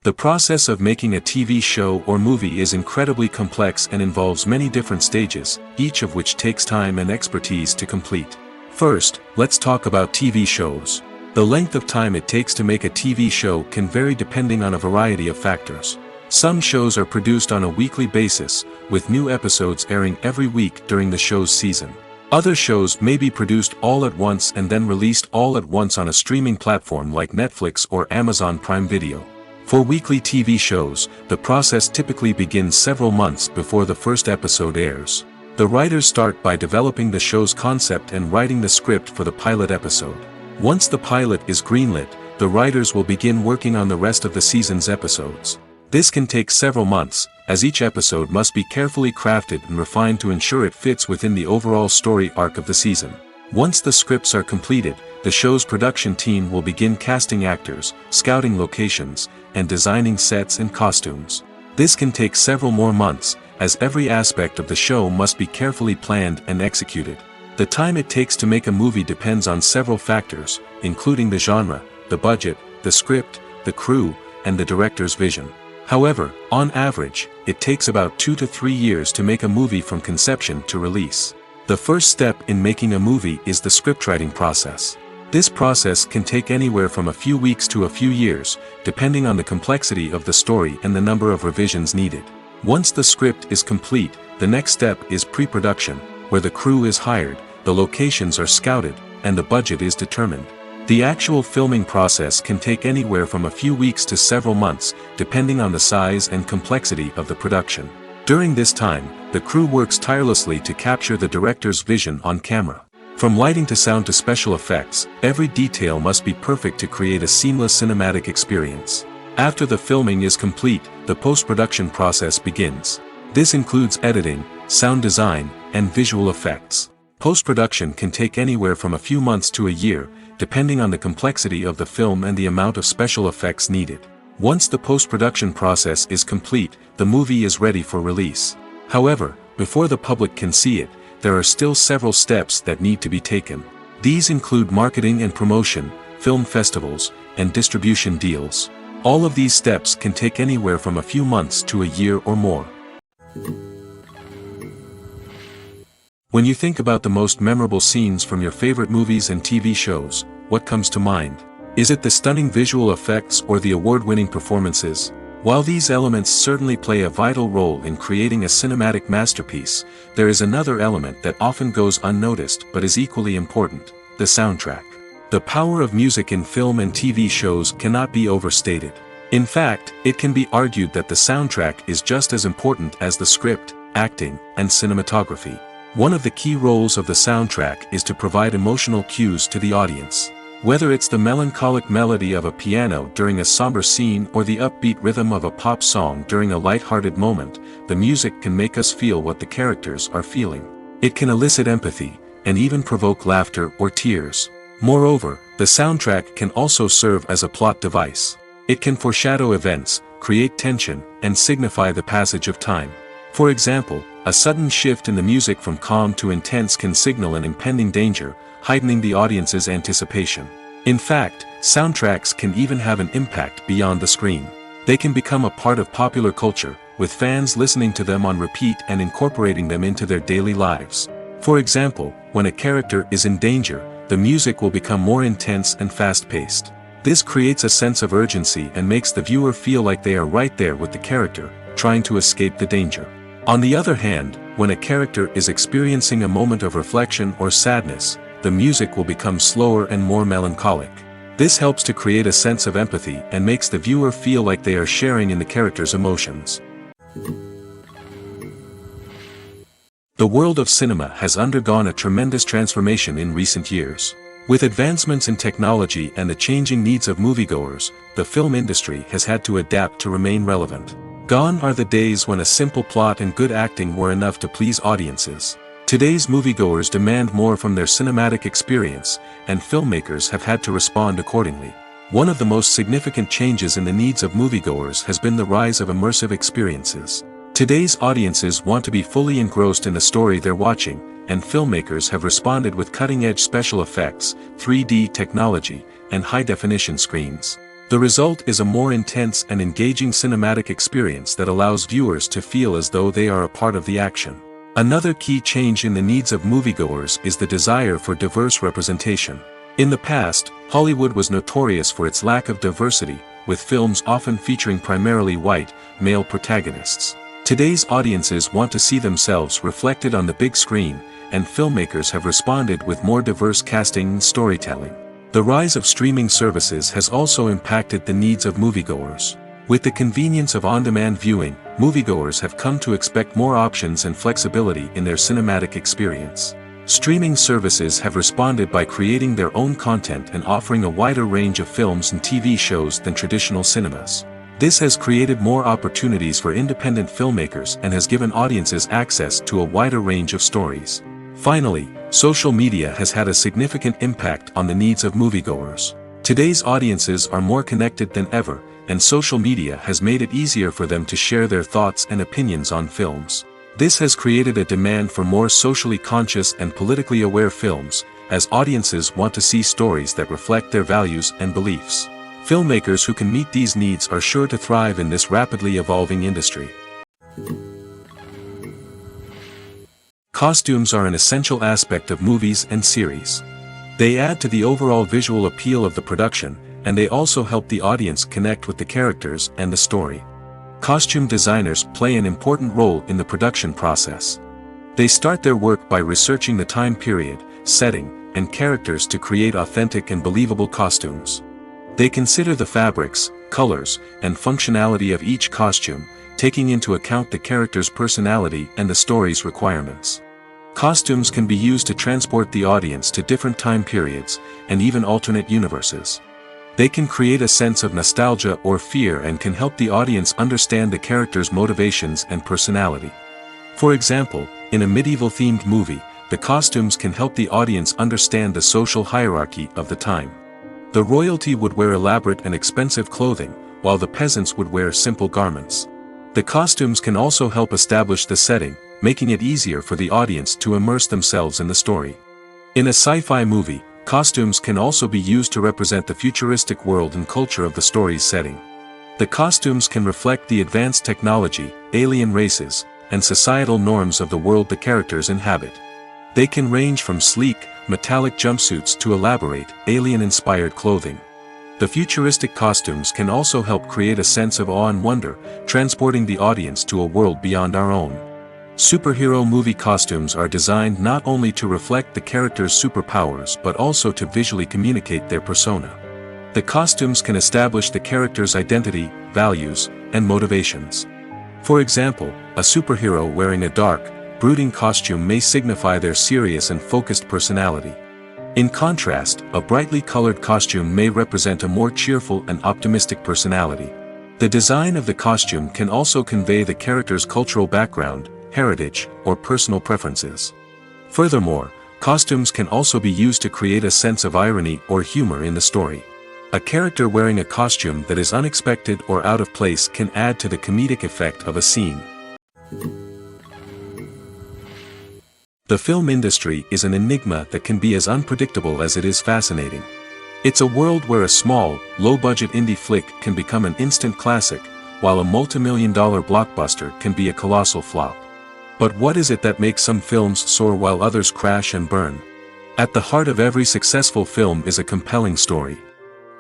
The process of making a TV show or movie is incredibly complex and involves many different stages, each of which takes time and expertise to complete. First, let's talk about TV shows. The length of time it takes to make a TV show can vary depending on a variety of factors. Some shows are produced on a weekly basis, with new episodes airing every week during the show's season. Other shows may be produced all at once and then released all at once on a streaming platform like Netflix or Amazon Prime Video. For weekly TV shows, the process typically begins several months before the first episode airs. The writers start by developing the show's concept and writing the script for the pilot episode. Once the pilot is greenlit, the writers will begin working on the rest of the season's episodes. This can take several months, as each episode must be carefully crafted and refined to ensure it fits within the overall story arc of the season. Once the scripts are completed, the show's production team will begin casting actors, scouting locations, and designing sets and costumes. This can take several more months, as every aspect of the show must be carefully planned and executed. The time it takes to make a movie depends on several factors, including the genre, the budget, the script, the crew, and the director's vision. However, on average, it takes about 2 to 3 years to make a movie from conception to release. The first step in making a movie is the scriptwriting process. This process can take anywhere from a few weeks to a few years, depending on the complexity of the story and the number of revisions needed. Once the script is complete, the next step is pre-production, where the crew is hired, the locations are scouted, and the budget is determined. The actual filming process can take anywhere from a few weeks to several months, depending on the size and complexity of the production. During this time, the crew works tirelessly to capture the director's vision on camera. From lighting to sound to special effects, every detail must be perfect to create a seamless cinematic experience. After the filming is complete, the post-production process begins. This includes editing, sound design, and visual effects. Post-production can take anywhere from a few months to a year, depending on the complexity of the film and the amount of special effects needed. Once the post-production process is complete, the movie is ready for release. However, before the public can see it, there are still several steps that need to be taken. These include marketing and promotion, film festivals, and distribution deals. All of these steps can take anywhere from a few months to a year or more. When you think about the most memorable scenes from your favorite movies and TV shows, what comes to mind? Is it the stunning visual effects or the award-winning performances? While these elements certainly play a vital role in creating a cinematic masterpiece, there is another element that often goes unnoticed but is equally important: the soundtrack. The power of music in film and TV shows cannot be overstated. In fact, it can be argued that the soundtrack is just as important as the script, acting, and cinematography. One of the key roles of the soundtrack is to provide emotional cues to the audience. Whether it's the melancholic melody of a piano during a somber scene or the upbeat rhythm of a pop song during a light-hearted moment, the music can make us feel what the characters are feeling. It can elicit empathy, and even provoke laughter or tears. Moreover, the soundtrack can also serve as a plot device. It can foreshadow events, create tension, and signify the passage of time. For example, a sudden shift in the music from calm to intense can signal an impending danger, heightening the audience's anticipation. In fact, soundtracks can even have an impact beyond the screen. They can become a part of popular culture, with fans listening to them on repeat and incorporating them into their daily lives. For example, when a character is in danger, the music will become more intense and fast-paced. This creates a sense of urgency and makes the viewer feel like they are right there with the character, trying to escape the danger. On the other hand, when a character is experiencing a moment of reflection or sadness, the music will become slower and more melancholic. This helps to create a sense of empathy and makes the viewer feel like they are sharing in the character's emotions. The world of cinema has undergone a tremendous transformation in recent years. With advancements in technology and the changing needs of moviegoers, the film industry has had to adapt to remain relevant. Gone are the days when a simple plot and good acting were enough to please audiences. Today's moviegoers demand more from their cinematic experience, and filmmakers have had to respond accordingly. One of the most significant changes in the needs of moviegoers has been the rise of immersive experiences. Today's audiences want to be fully engrossed in the story they're watching, and filmmakers have responded with cutting-edge special effects, 3D technology, and high-definition screens. The result is a more intense and engaging cinematic experience that allows viewers to feel as though they are a part of the action. Another key change in the needs of moviegoers is the desire for diverse representation. In the past, Hollywood was notorious for its lack of diversity, with films often featuring primarily white, male protagonists. Today's audiences want to see themselves reflected on the big screen, and filmmakers have responded with more diverse casting and storytelling. The rise of streaming services has also impacted the needs of moviegoers. With the convenience of on-demand viewing, moviegoers have come to expect more options and flexibility in their cinematic experience. Streaming services have responded by creating their own content and offering a wider range of films and TV shows than traditional cinemas. This has created more opportunities for independent filmmakers and has given audiences access to a wider range of stories. Finally, social media has had a significant impact on the needs of moviegoers. Today's audiences are more connected than ever, and social media has made it easier for them to share their thoughts and opinions on films. This has created a demand for more socially conscious and politically aware films, as audiences want to see stories that reflect their values and beliefs. Filmmakers who can meet these needs are sure to thrive in this rapidly evolving industry. Costumes are an essential aspect of movies and series. They add to the overall visual appeal of the production, and they also help the audience connect with the characters and the story. Costume designers play an important role in the production process. They start their work by researching the time period, setting, and characters to create authentic and believable costumes. They consider the fabrics, colors, and functionality of each costume, taking into account the character's personality and the story's requirements. Costumes can be used to transport the audience to different time periods, and even alternate universes. They can create a sense of nostalgia or fear and can help the audience understand the character's motivations and personality. For example, in a medieval-themed movie, the costumes can help the audience understand the social hierarchy of the time. The royalty would wear elaborate and expensive clothing, while the peasants would wear simple garments. The costumes can also help establish the setting, making it easier for the audience to immerse themselves in the story. In a sci-fi movie, costumes can also be used to represent the futuristic world and culture of the story's setting. The costumes can reflect the advanced technology, alien races, and societal norms of the world the characters inhabit. They can range from sleek, metallic jumpsuits to elaborate, alien-inspired clothing. The futuristic costumes can also help create a sense of awe and wonder, transporting the audience to a world beyond our own. Superhero movie costumes are designed not only to reflect the character's superpowers but also to visually communicate their persona. The costumes can establish the character's identity, values, and motivations. For example, a superhero wearing a dark, brooding costume may signify their serious and focused personality. In contrast, a brightly colored costume may represent a more cheerful and optimistic personality. The design of the costume can also convey the character's cultural background, heritage, or personal preferences. Furthermore, costumes can also be used to create a sense of irony or humor in the story. A character wearing a costume that is unexpected or out of place can add to the comedic effect of a scene. The film industry is an enigma that can be as unpredictable as it is fascinating. It's a world where a small, low-budget indie flick can become an instant classic, while a multi-million-dollar blockbuster can be a colossal flop. But what is it that makes some films soar while others crash and burn? At the heart of every successful film is a compelling story.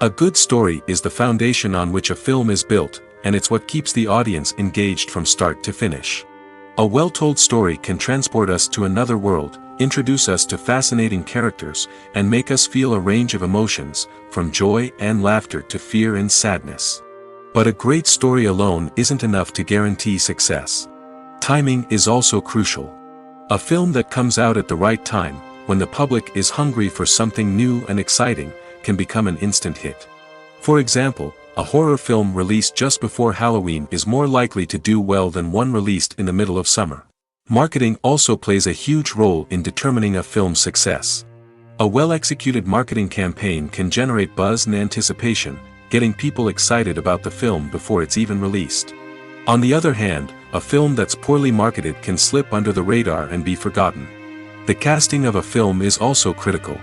A good story is the foundation on which a film is built, and it's what keeps the audience engaged from start to finish. A well-told story can transport us to another world, introduce us to fascinating characters, and make us feel a range of emotions, from joy and laughter to fear and sadness. But a great story alone isn't enough to guarantee success. Timing is also crucial. A film that comes out at the right time, when the public is hungry for something new and exciting, can become an instant hit. For example, a horror film released just before Halloween is more likely to do well than one released in the middle of summer. Marketing also plays a huge role in determining a film's success. A well-executed marketing campaign can generate buzz and anticipation, getting people excited about the film before it's even released. On the other hand, a film that's poorly marketed can slip under the radar and be forgotten. The casting of a film is also critical.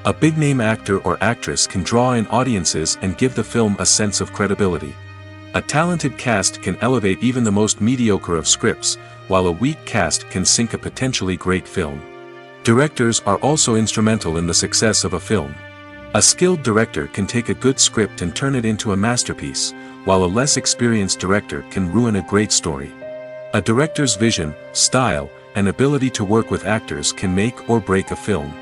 A big-name actor or actress can draw in audiences and give the film a sense of credibility. A talented cast can elevate even the most mediocre of scripts, while a weak cast can sink a potentially great film. Directors are also instrumental in the success of a film. A skilled director can take a good script and turn it into a masterpiece, while a less experienced director can ruin a great story. A director's vision, style, and ability to work with actors can make or break a film.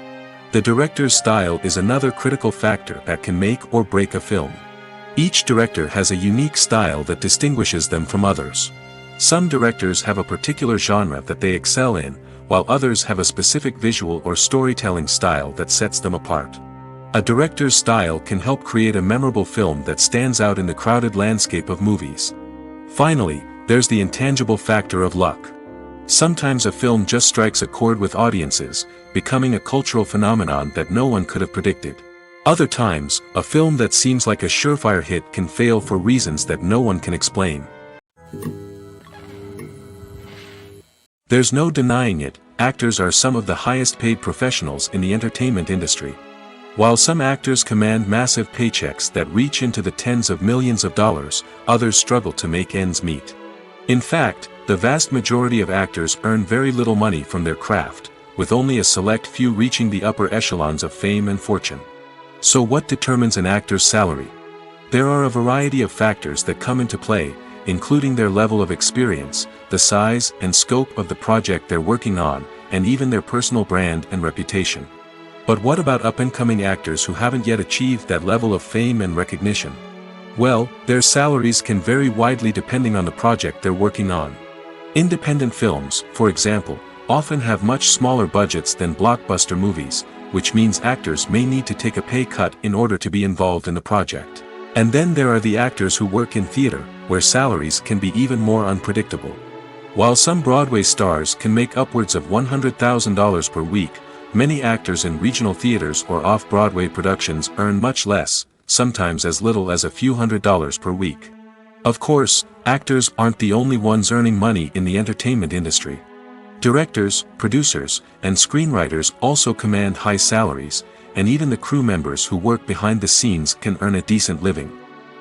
The director's style is another critical factor that can make or break a film. Each director has a unique style that distinguishes them from others. Some directors have a particular genre that they excel in, while others have a specific visual or storytelling style that sets them apart. A director's style can help create a memorable film that stands out in the crowded landscape of movies. Finally, there's the intangible factor of luck. Sometimes a film just strikes a chord with audiences, becoming a cultural phenomenon that no one could have predicted. Other times, a film that seems like a surefire hit can fail for reasons that no one can explain. There's no denying it, actors are some of the highest paid professionals in the entertainment industry. While some actors command massive paychecks that reach into the tens of millions of dollars, others struggle to make ends meet. In fact, the vast majority of actors earn very little money from their craft, with only a select few reaching the upper echelons of fame and fortune. So what determines an actor's salary? There are a variety of factors that come into play, including their level of experience, the size and scope of the project they're working on, and even their personal brand and reputation. But what about up-and-coming actors who haven't yet achieved that level of fame and recognition? Well, their salaries can vary widely depending on the project they're working on. Independent films, for example, often have much smaller budgets than blockbuster movies, which means actors may need to take a pay cut in order to be involved in the project. And then there are the actors who work in theater, where salaries can be even more unpredictable. While some Broadway stars can make upwards of $100,000 per week, many actors in regional theaters or off-Broadway productions earn much less, sometimes as little as a few $100s per week. Of course, actors aren't the only ones earning money in the entertainment industry. Directors, producers, and screenwriters also command high salaries, and even the crew members who work behind the scenes can earn a decent living.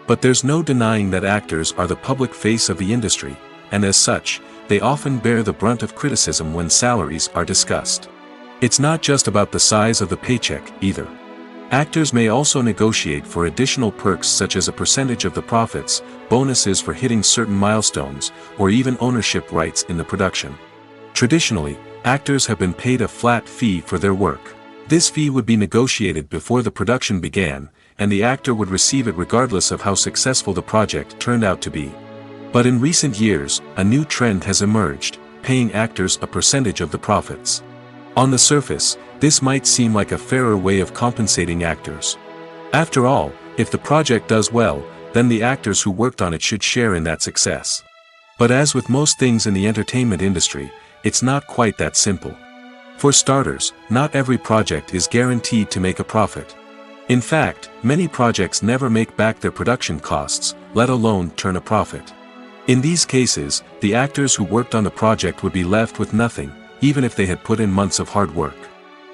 But there's no denying that actors are the public face of the industry, and as such, they often bear the brunt of criticism when salaries are discussed. It's not just about the size of the paycheck, either. Actors may also negotiate for additional perks such as a percentage of the profits, bonuses for hitting certain milestones, or even ownership rights in the production. Traditionally, actors have been paid a flat fee for their work. This fee would be negotiated before the production began, and the actor would receive it regardless of how successful the project turned out to be. But in recent years, a new trend has emerged, paying actors a percentage of the profits. On the surface, this might seem like a fairer way of compensating actors. After all, if the project does well, then the actors who worked on it should share in that success. But as with most things in the entertainment industry, it's not quite that simple. For starters, not every project is guaranteed to make a profit. In fact, many projects never make back their production costs, let alone turn a profit. In these cases, the actors who worked on the project would be left with nothing, even if they had put in months of hard work.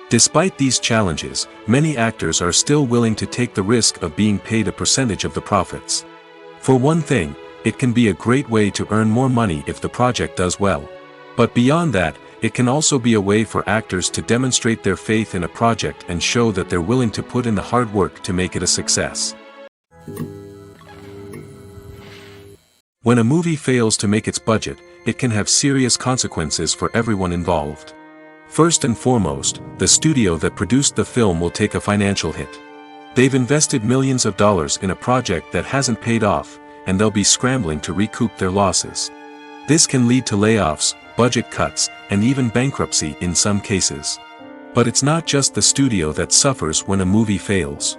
Despite these challenges, many actors are still willing to take the risk of being paid a percentage of the profits. For one thing, it can be a great way to earn more money if the project does well. But beyond that, it can also be a way for actors to demonstrate their faith in a project and show that they're willing to put in the hard work to make it a success. When a movie fails to make its budget, it can have serious consequences for everyone involved. First and foremost, the studio that produced the film will take a financial hit. They've invested millions of dollars in a project that hasn't paid off, and they'll be scrambling to recoup their losses. This can lead to layoffs, budget cuts, and even bankruptcy in some cases. But it's not just the studio that suffers when a movie fails.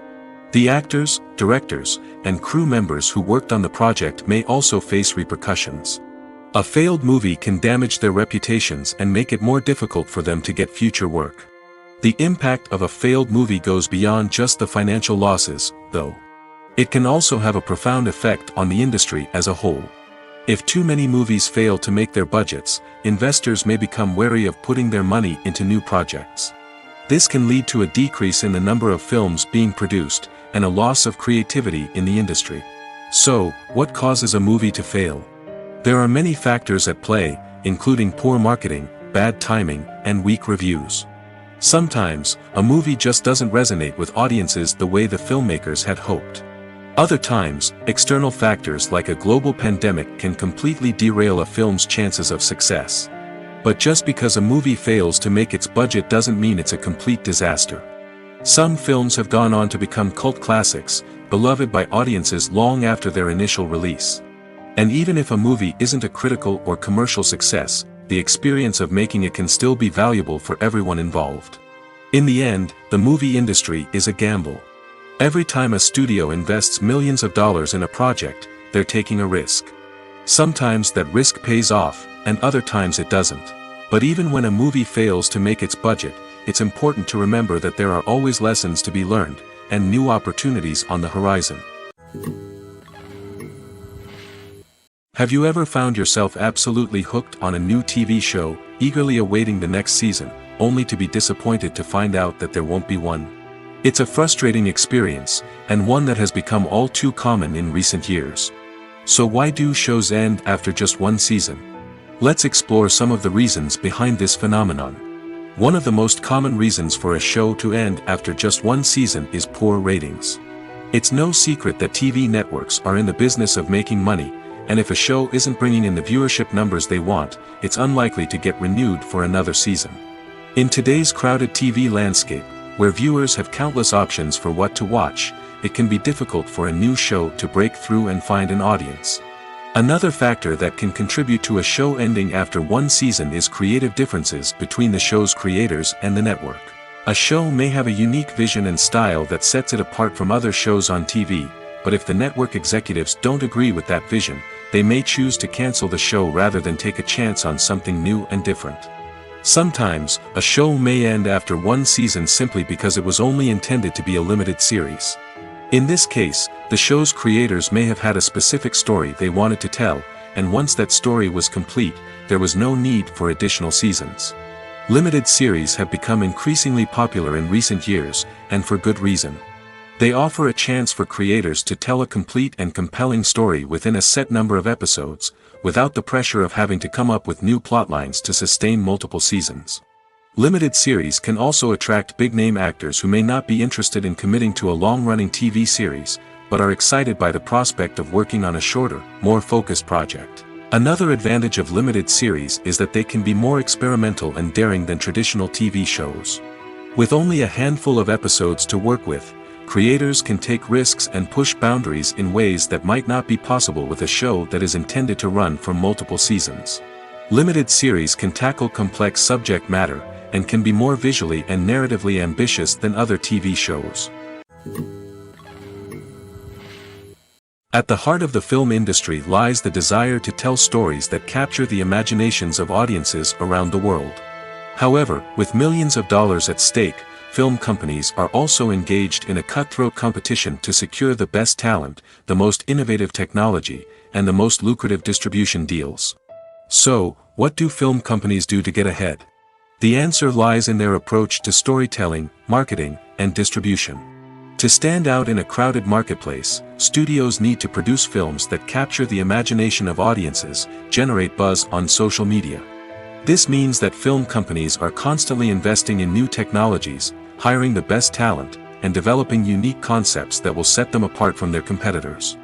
The actors, directors, and crew members who worked on the project may also face repercussions. A failed movie can damage their reputations and make it more difficult for them to get future work. The impact of a failed movie goes beyond just the financial losses, though. It can also have a profound effect on the industry as a whole. If too many movies fail to make their budgets, investors may become wary of putting their money into new projects. This can lead to a decrease in the number of films being produced, and a loss of creativity in the industry. So, what causes a movie to fail? There are many factors at play, including poor marketing, bad timing, and weak reviews. Sometimes, a movie just doesn't resonate with audiences the way the filmmakers had hoped. Other times, external factors like a global pandemic can completely derail a film's chances of success. But just because a movie fails to make its budget doesn't mean it's a complete disaster. Some films have gone on to become cult classics, beloved by audiences long after their initial release. And even if a movie isn't a critical or commercial success, the experience of making it can still be valuable for everyone involved. In the end, the movie industry is a gamble. Every time a studio invests millions of dollars in a project, they're taking a risk. Sometimes that risk pays off, and other times it doesn't. But even when a movie fails to make its budget, it's important to remember that there are always lessons to be learned, and new opportunities on the horizon. Have you ever found yourself absolutely hooked on a new TV show, eagerly awaiting the next season, only to be disappointed to find out that there won't be one? It's a frustrating experience, and one that has become all too common in recent years. So why do shows end after just one season? Let's explore some of the reasons behind this phenomenon. One of the most common reasons for a show to end after just one season is poor ratings. It's no secret that TV networks are in the business of making money, and if a show isn't bringing in the viewership numbers they want, it's unlikely to get renewed for another season. In today's crowded TV landscape, where viewers have countless options for what to watch, it can be difficult for a new show to break through and find an audience. Another factor that can contribute to a show ending after one season is creative differences between the show's creators and the network. A show may have a unique vision and style that sets it apart from other shows on TV, but if the network executives don't agree with that vision, they may choose to cancel the show rather than take a chance on something new and different. Sometimes, a show may end after one season simply because it was only intended to be a limited series. In this case, the show's creators may have had a specific story they wanted to tell, and once that story was complete, there was no need for additional seasons. Limited series have become increasingly popular in recent years, and for good reason. They offer a chance for creators to tell a complete and compelling story within a set number of episodes, without the pressure of having to come up with new plotlines to sustain multiple seasons. Limited series can also attract big-name actors who may not be interested in committing to a long-running TV series, but are excited by the prospect of working on a shorter, more focused project. Another advantage of limited series is that they can be more experimental and daring than traditional TV shows. With only a handful of episodes to work with, creators can take risks and push boundaries in ways that might not be possible with a show that is intended to run for multiple seasons. Limited series can tackle complex subject matter, and can be more visually and narratively ambitious than other TV shows. At the heart of the film industry lies the desire to tell stories that capture the imaginations of audiences around the world. However, with millions of dollars at stake, film companies are also engaged in a cutthroat competition to secure the best talent, the most innovative technology, and the most lucrative distribution deals. So, what do film companies do to get ahead? The answer lies in their approach to storytelling, marketing, and distribution. To stand out in a crowded marketplace, studios need to produce films that capture the imagination of audiences, generate buzz on social media. This means that film companies are constantly investing in new technologies, hiring the best talent, and developing unique concepts that will set them apart from their competitors.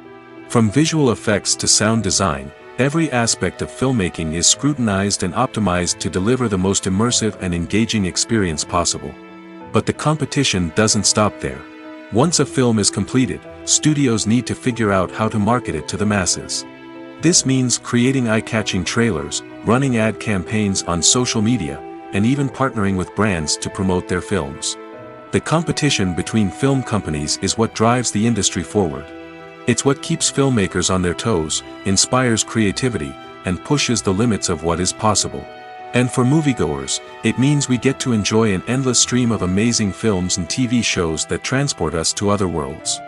From visual effects to sound design, every aspect of filmmaking is scrutinized and optimized to deliver the most immersive and engaging experience possible. But the competition doesn't stop there. Once a film is completed, studios need to figure out how to market it to the masses. This means creating eye-catching trailers, running ad campaigns on social media, and even partnering with brands to promote their films. The competition between film companies is what drives the industry forward. It's what keeps filmmakers on their toes, inspires creativity, and pushes the limits of what is possible. And for moviegoers, it means we get to enjoy an endless stream of amazing films and TV shows that transport us to other worlds.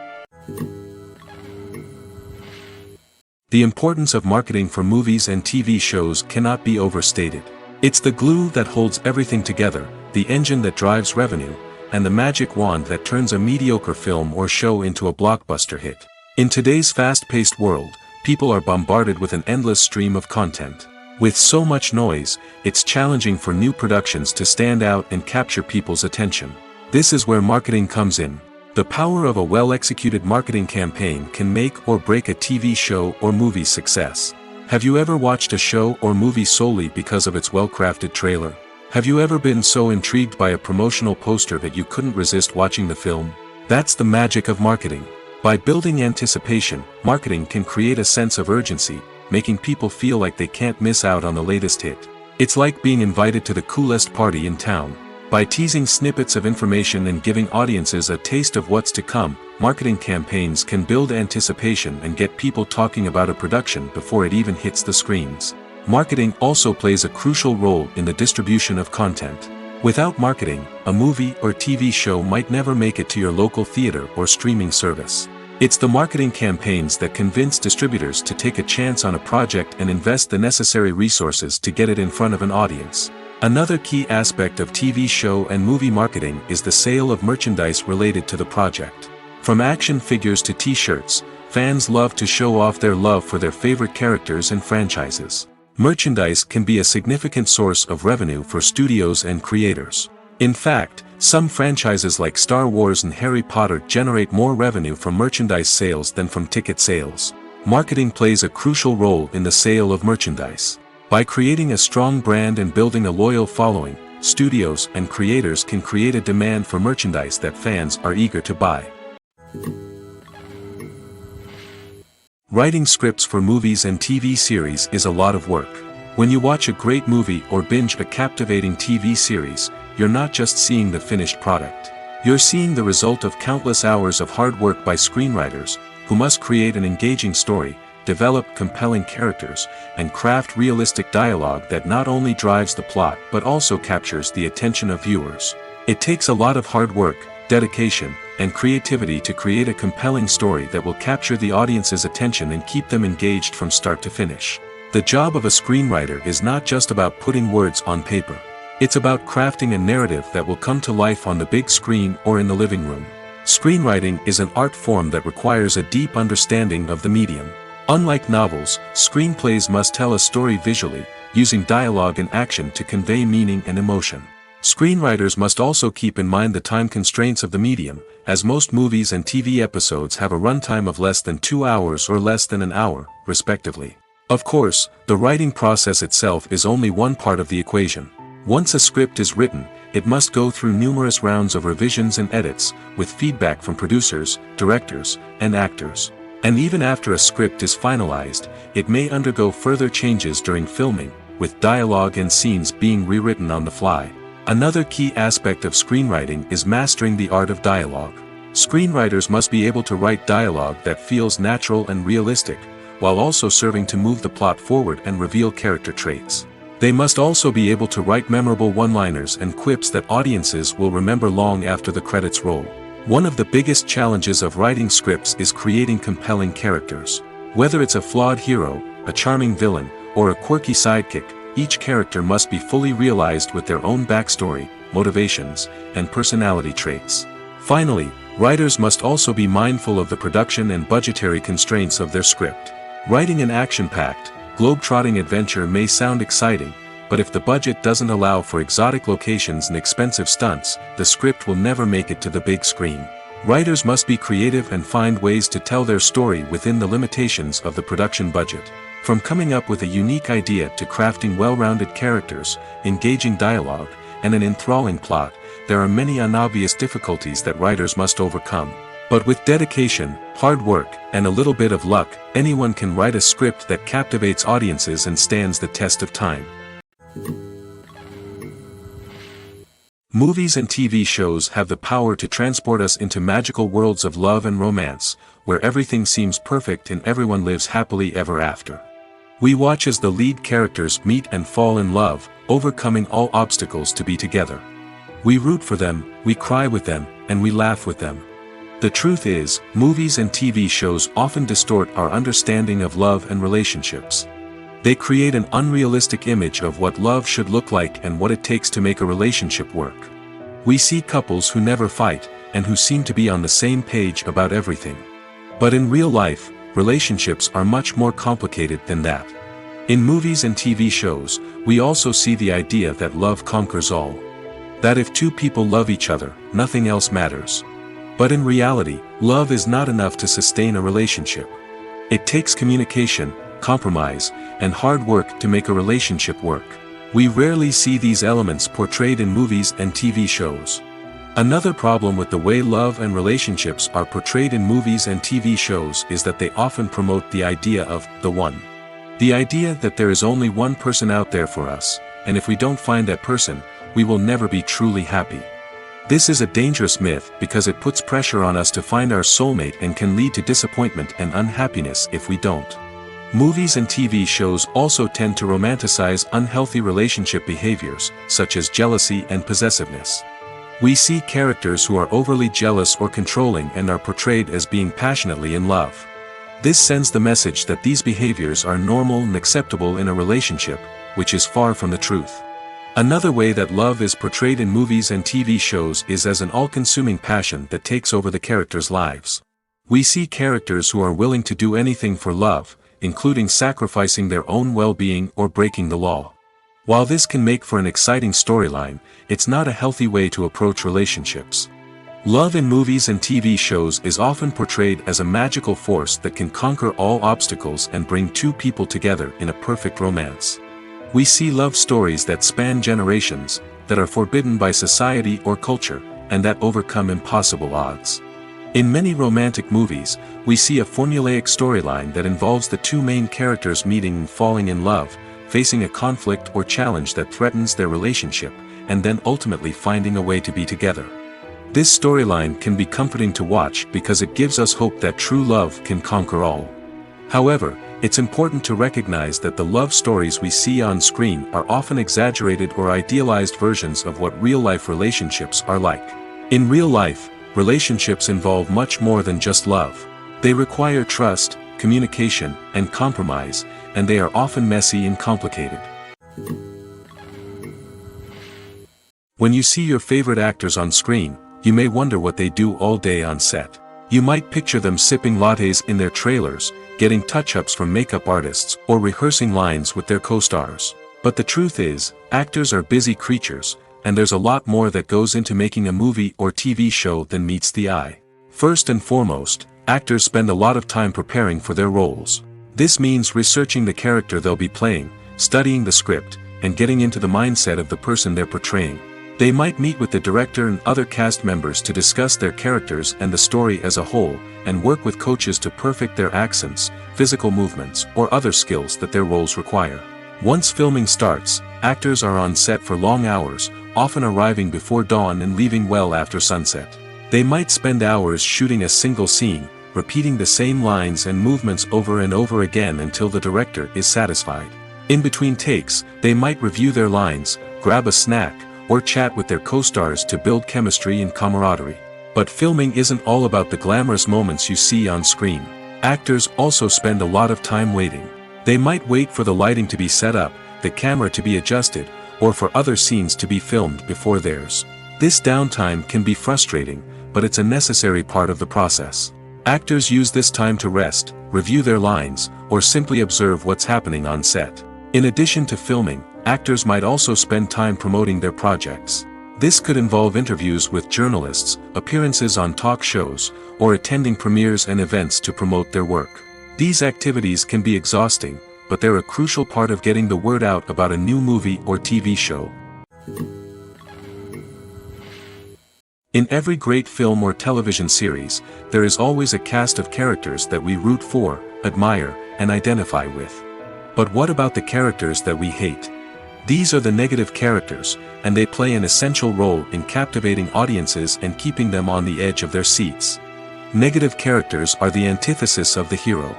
The importance of marketing for movies and TV shows cannot be overstated. It's the glue that holds everything together, the engine that drives revenue, and the magic wand that turns a mediocre film or show into a blockbuster hit. In today's fast-paced world, people are bombarded with an endless stream of content. With so much noise, it's challenging for new productions to stand out and capture people's attention. This is where marketing comes in. The power of a well-executed marketing campaign can make or break a TV show or movie's success. Have you ever watched a show or movie solely because of its well-crafted trailer? Have you ever been so intrigued by a promotional poster that you couldn't resist watching the film? That's the magic of marketing. By building anticipation, marketing can create a sense of urgency, making people feel like they can't miss out on the latest hit. It's like being invited to the coolest party in town. By teasing snippets of information and giving audiences a taste of what's to come, marketing campaigns can build anticipation and get people talking about a production before it even hits the screens. Marketing also plays a crucial role in the distribution of content. Without marketing, a movie or TV show might never make it to your local theater or streaming service. It's the marketing campaigns that convince distributors to take a chance on a project and invest the necessary resources to get it in front of an audience. Another key aspect of TV show and movie marketing is the sale of merchandise related to the project. From action figures to t-shirts, fans love to show off their love for their favorite characters and franchises. Merchandise can be a significant source of revenue for studios and creators. In fact, some franchises like Star Wars and Harry Potter generate more revenue from merchandise sales than from ticket sales. Marketing plays a crucial role in the sale of merchandise. By creating a strong brand and building a loyal following, studios and creators can create a demand for merchandise that fans are eager to buy. Writing scripts for movies and TV series is a lot of work. When you watch a great movie or binge a captivating TV series, you're not just seeing the finished product. You're seeing the result of countless hours of hard work by screenwriters, who must create an engaging story, develop compelling characters, and craft realistic dialogue that not only drives the plot but also captures the attention of viewers. It takes a lot of hard work, dedication, and creativity to create a compelling story that will capture the audience's attention and keep them engaged from start to finish. The job of a screenwriter is not just about putting words on paper. It's about crafting a narrative that will come to life on the big screen or in the living room. Screenwriting is an art form that requires a deep understanding of the medium. Unlike novels, screenplays must tell a story visually, using dialogue and action to convey meaning and emotion. Screenwriters must also keep in mind the time constraints of the medium, as most movies and TV episodes have a runtime of less than 2 hours or less than an hour, respectively. Of course, the writing process itself is only one part of the equation. Once a script is written, it must go through numerous rounds of revisions and edits, with feedback from producers, directors, and actors. And even after a script is finalized, it may undergo further changes during filming, with dialogue and scenes being rewritten on the fly. Another key aspect of screenwriting is mastering the art of dialogue. Screenwriters must be able to write dialogue that feels natural and realistic, while also serving to move the plot forward and reveal character traits. They must also be able to write memorable one-liners and quips that audiences will remember long after the credits roll. One of the biggest challenges of writing scripts is creating compelling characters. Whether it's a flawed hero, a charming villain, or a quirky sidekick, each character must be fully realized with their own backstory, motivations, and personality traits. Finally, writers must also be mindful of the production and budgetary constraints of their script. Writing an action-packed, globe-trotting adventure may sound exciting, but if the budget doesn't allow for exotic locations and expensive stunts, the script will never make it to the big screen. Writers must be creative and find ways to tell their story within the limitations of the production budget. From coming up with a unique idea to crafting well-rounded characters, engaging dialogue, and an enthralling plot, there are many unobvious difficulties that writers must overcome. But with dedication, hard work, and a little bit of luck, anyone can write a script that captivates audiences and stands the test of time. Movies and TV shows have the power to transport us into magical worlds of love and romance, where everything seems perfect and everyone lives happily ever after. We watch as the lead characters meet and fall in love, overcoming all obstacles to be together. We root for them, we cry with them, and we laugh with them. The truth is, movies and TV shows often distort our understanding of love and relationships. They create an unrealistic image of what love should look like and what it takes to make a relationship work. We see couples who never fight, and who seem to be on the same page about everything. But in real life, relationships are much more complicated than that. In movies and TV shows, we also see the idea that love conquers all. That if two people love each other, nothing else matters. But in reality, love is not enough to sustain a relationship. It takes communication, compromise, and hard work to make a relationship work. We rarely see these elements portrayed in movies and TV shows. Another problem with the way love and relationships are portrayed in movies and TV shows is that they often promote the idea of the one. The idea that there is only one person out there for us, and if we don't find that person, we will never be truly happy. This is a dangerous myth because it puts pressure on us to find our soulmate and can lead to disappointment and unhappiness if we don't. Movies and TV shows also tend to romanticize unhealthy relationship behaviors, such as jealousy and possessiveness. We see characters who are overly jealous or controlling and are portrayed as being passionately in love. This sends the message that these behaviors are normal and acceptable in a relationship, which is far from the truth. Another way that love is portrayed in movies and TV shows is as an all-consuming passion that takes over the characters' lives. We see characters who are willing to do anything for love, including sacrificing their own well-being or breaking the law. While this can make for an exciting storyline, it's not a healthy way to approach relationships. Love in movies and TV shows is often portrayed as a magical force that can conquer all obstacles and bring two people together in a perfect romance. We see love stories that span generations, that are forbidden by society or culture, and that overcome impossible odds. In many romantic movies, we see a formulaic storyline that involves the two main characters meeting and falling in love, facing a conflict or challenge that threatens their relationship, and then ultimately finding a way to be together. This storyline can be comforting to watch because it gives us hope that true love can conquer all. However, it's important to recognize that the love stories we see on screen are often exaggerated or idealized versions of what real-life relationships are like. In real life, relationships involve much more than just love. They require trust, communication, and compromise, and they are often messy and complicated. When you see your favorite actors on screen, you may wonder what they do all day on set. You might picture them sipping lattes in their trailers, getting touch-ups from makeup artists, or rehearsing lines with their co-stars. But the truth is, actors are busy creatures, and there's a lot more that goes into making a movie or TV show than meets the eye. First and foremost, actors spend a lot of time preparing for their roles. This means researching the character they'll be playing, studying the script, and getting into the mindset of the person they're portraying. They might meet with the director and other cast members to discuss their characters and the story as a whole, and work with coaches to perfect their accents, physical movements, or other skills that their roles require. Once filming starts, actors are on set for long hours, often arriving before dawn and leaving well after sunset. They might spend hours shooting a single scene, repeating the same lines and movements over and over again until the director is satisfied. In between takes, they might review their lines, grab a snack, or chat with their co-stars to build chemistry and camaraderie. But filming isn't all about the glamorous moments you see on screen. Actors also spend a lot of time waiting. They might wait for the lighting to be set up, the camera to be adjusted, or for other scenes to be filmed before theirs. This downtime can be frustrating, but it's a necessary part of the process. Actors use this time to rest, review their lines, or simply observe what's happening on set. In addition to filming, actors might also spend time promoting their projects. This could involve interviews with journalists, appearances on talk shows, or attending premieres and events to promote their work. These activities can be exhausting, but they're a crucial part of getting the word out about a new movie or TV show. In every great film or television series, there is always a cast of characters that we root for, admire, and identify with. But what about the characters that we hate? These are the negative characters, and they play an essential role in captivating audiences and keeping them on the edge of their seats. Negative characters are the antithesis of the hero.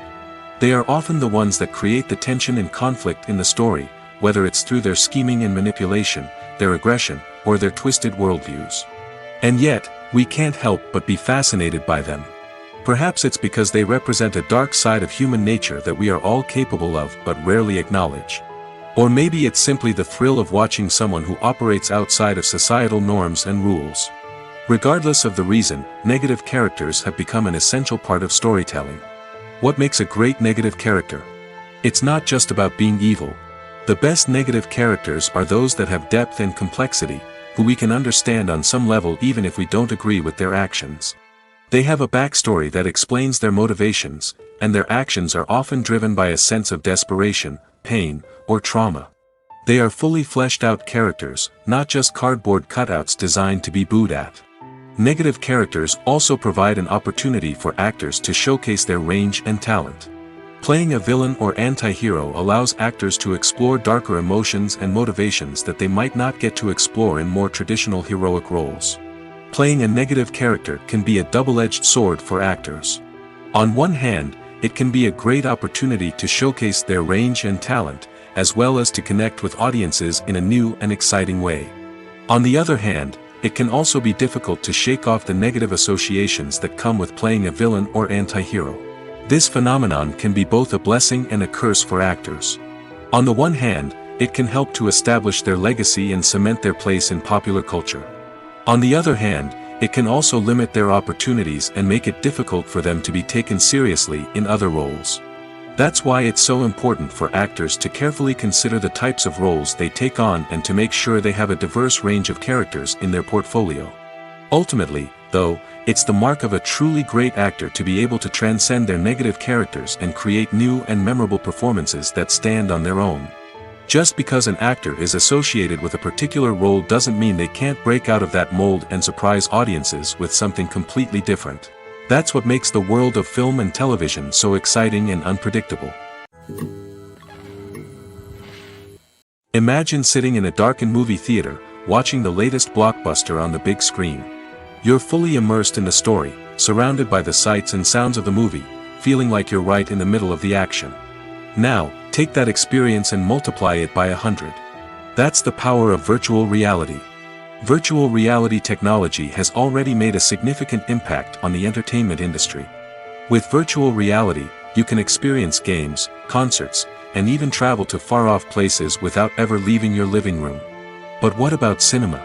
They are often the ones that create the tension and conflict in the story, whether it's through their scheming and manipulation, their aggression, or their twisted worldviews. And yet, we can't help but be fascinated by them. Perhaps it's because they represent a dark side of human nature that we are all capable of but rarely acknowledge. Or maybe it's simply the thrill of watching someone who operates outside of societal norms and rules. Regardless of the reason, negative characters have become an essential part of storytelling. What makes a great negative character? It's not just about being evil. The best negative characters are those that have depth and complexity, who we can understand on some level even if we don't agree with their actions. They have a backstory that explains their motivations, and their actions are often driven by a sense of desperation, pain, or trauma. They are fully fleshed out characters, not just cardboard cutouts designed to be booed at. Negative characters also provide an opportunity for actors to showcase their range and talent. Playing a villain or anti-hero allows actors to explore darker emotions and motivations that they might not get to explore in more traditional heroic roles. Playing a negative character can be a double-edged sword for actors. On one hand, it can be a great opportunity to showcase their range and talent, as well as to connect with audiences in a new and exciting way. On the other hand, it can also be difficult to shake off the negative associations that come with playing a villain or anti-hero. This phenomenon can be both a blessing and a curse for actors. On the one hand, it can help to establish their legacy and cement their place in popular culture. On the other hand, it can also limit their opportunities and make it difficult for them to be taken seriously in other roles. That's why it's so important for actors to carefully consider the types of roles they take on and to make sure they have a diverse range of characters in their portfolio. Ultimately, though, it's the mark of a truly great actor to be able to transcend their negative characters and create new and memorable performances that stand on their own. Just because an actor is associated with a particular role doesn't mean they can't break out of that mold and surprise audiences with something completely different. That's what makes the world of film and television so exciting and unpredictable. Imagine sitting in a darkened movie theater, watching the latest blockbuster on the big screen. You're fully immersed in the story, surrounded by the sights and sounds of the movie, feeling like you're right in the middle of the action. Now, take that experience and multiply it by 100. That's the power of virtual reality. Virtual reality technology has already made a significant impact on the entertainment industry. With virtual reality, you can experience games, concerts, and even travel to far-off places without ever leaving your living room. But what about cinema?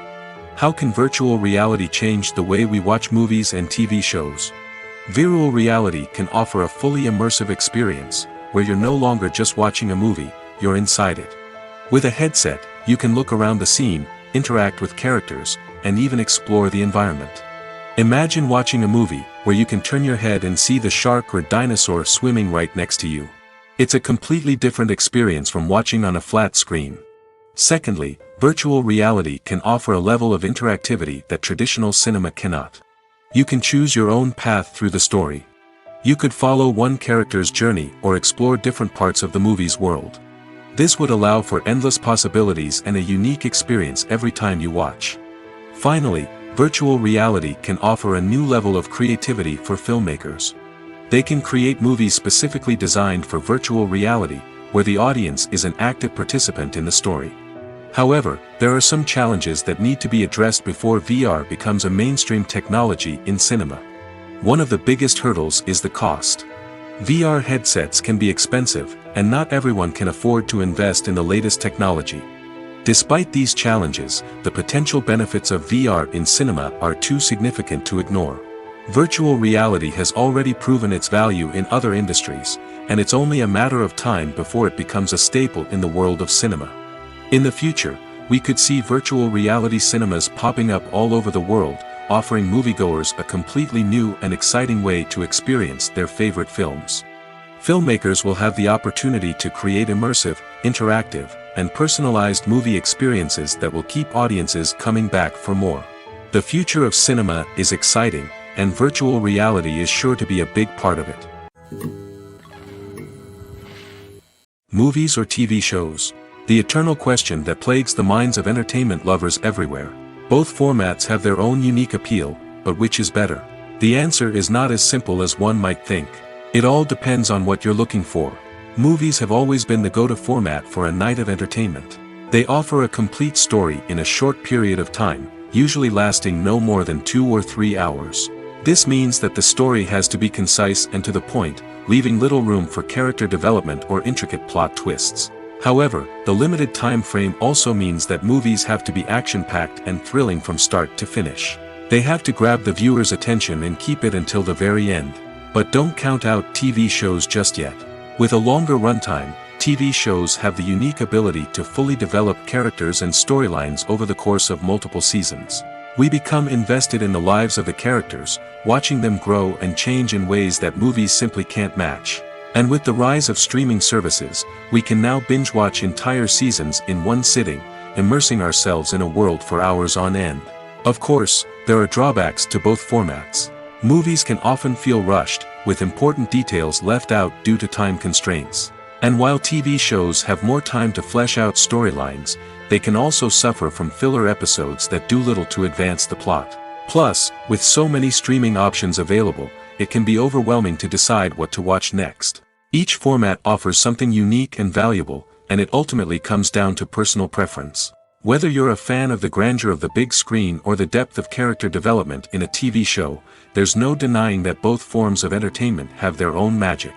How can virtual reality change the way we watch movies and TV shows? Virtual reality can offer a fully immersive experience, where you're no longer just watching a movie, you're inside it. With a headset, you can look around the scene, interact with characters, and even explore the environment. Imagine watching a movie where you can turn your head and see the shark or dinosaur swimming right next to you. It's a completely different experience from watching on a flat screen. Secondly, virtual reality can offer a level of interactivity that traditional cinema cannot. You can choose your own path through the story. You could follow one character's journey or explore different parts of the movie's world. This would allow for endless possibilities and a unique experience every time you watch. Finally, virtual reality can offer a new level of creativity for filmmakers. They can create movies specifically designed for virtual reality, where the audience is an active participant in the story. However, there are some challenges that need to be addressed before VR becomes a mainstream technology in cinema. One of the biggest hurdles is the cost. VR headsets can be expensive, and not everyone can afford to invest in the latest technology. Despite these challenges, the potential benefits of VR in cinema are too significant to ignore. Virtual reality has already proven its value in other industries, and it's only a matter of time before it becomes a staple in the world of cinema. In the future, we could see virtual reality cinemas popping up all over the world, offering moviegoers a completely new and exciting way to experience their favorite films. Filmmakers will have the opportunity to create immersive, interactive, and personalized movie experiences that will keep audiences coming back for more. The future of cinema is exciting, and virtual reality is sure to be a big part of it. Movies or TV shows? The eternal question that plagues the minds of entertainment lovers everywhere. Both formats have their own unique appeal, but which is better? The answer is not as simple as one might think. It all depends on what you're looking for. Movies have always been the go-to format for a night of entertainment. They offer a complete story in a short period of time, usually lasting no more than 2 or 3 hours. This means that the story has to be concise and to the point, leaving little room for character development or intricate plot twists. However, the limited time frame also means that movies have to be action-packed and thrilling from start to finish. They have to grab the viewer's attention and keep it until the very end. But don't count out TV shows just yet. With a longer runtime, TV shows have the unique ability to fully develop characters and storylines over the course of multiple seasons. We become invested in the lives of the characters, watching them grow and change in ways that movies simply can't match. And with the rise of streaming services, we can now binge-watch entire seasons in one sitting, immersing ourselves in a world for hours on end. Of course, there are drawbacks to both formats. Movies can often feel rushed, with important details left out due to time constraints. And while TV shows have more time to flesh out storylines, they can also suffer from filler episodes that do little to advance the plot. Plus, with so many streaming options available, it can be overwhelming to decide what to watch next. Each format offers something unique and valuable, and it ultimately comes down to personal preference. Whether you're a fan of the grandeur of the big screen or the depth of character development in a TV show, there's no denying that both forms of entertainment have their own magic.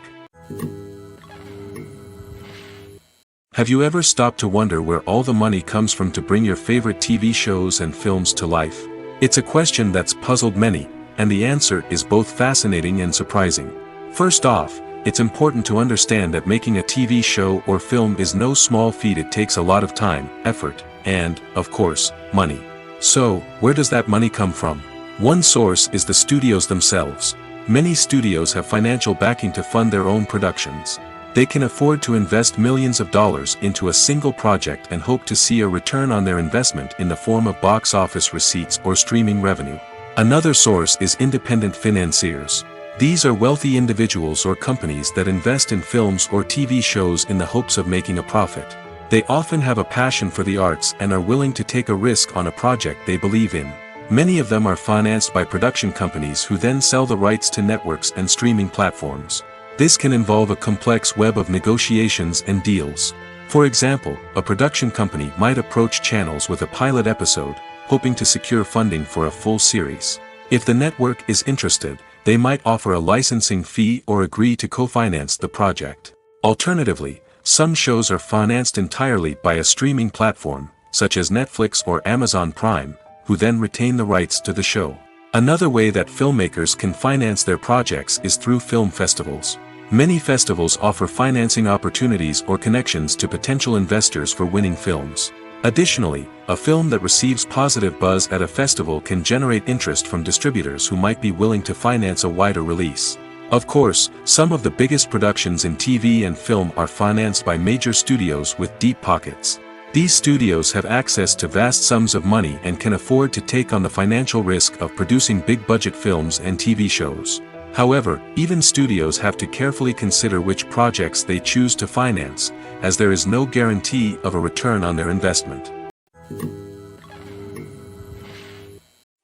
Have you ever stopped to wonder where all the money comes from to bring your favorite TV shows and films to life? It's a question that's puzzled many, and the answer is both fascinating and surprising. First off, it's important to understand that making a TV show or film is no small feat. It takes a lot of time, effort, and, of course, money. So, where does that money come from? One source is the studios themselves. Many studios have financial backing to fund their own productions. They can afford to invest millions of dollars into a single project and hope to see a return on their investment in the form of box office receipts or streaming revenue. Another source is independent financiers. These are wealthy individuals or companies that invest in films or TV shows in the hopes of making a profit. They often have a passion for the arts and are willing to take a risk on a project they believe in. Many of them are financed by production companies who then sell the rights to networks and streaming platforms. This can involve a complex web of negotiations and deals. For example, a production company might approach channels with a pilot episode, hoping to secure funding for a full series. If the network is interested, they might offer a licensing fee or agree to co-finance the project. Alternatively, some shows are financed entirely by a streaming platform, such as Netflix or Amazon Prime, who then retain the rights to the show. Another way that filmmakers can finance their projects is through film festivals. Many festivals offer financing opportunities or connections to potential investors for winning films. Additionally, a film that receives positive buzz at a festival can generate interest from distributors who might be willing to finance a wider release. Of course, some of the biggest productions in TV and film are financed by major studios with deep pockets. These studios have access to vast sums of money and can afford to take on the financial risk of producing big-budget films and TV shows. However, even studios have to carefully consider which projects they choose to finance, as there is no guarantee of a return on their investment.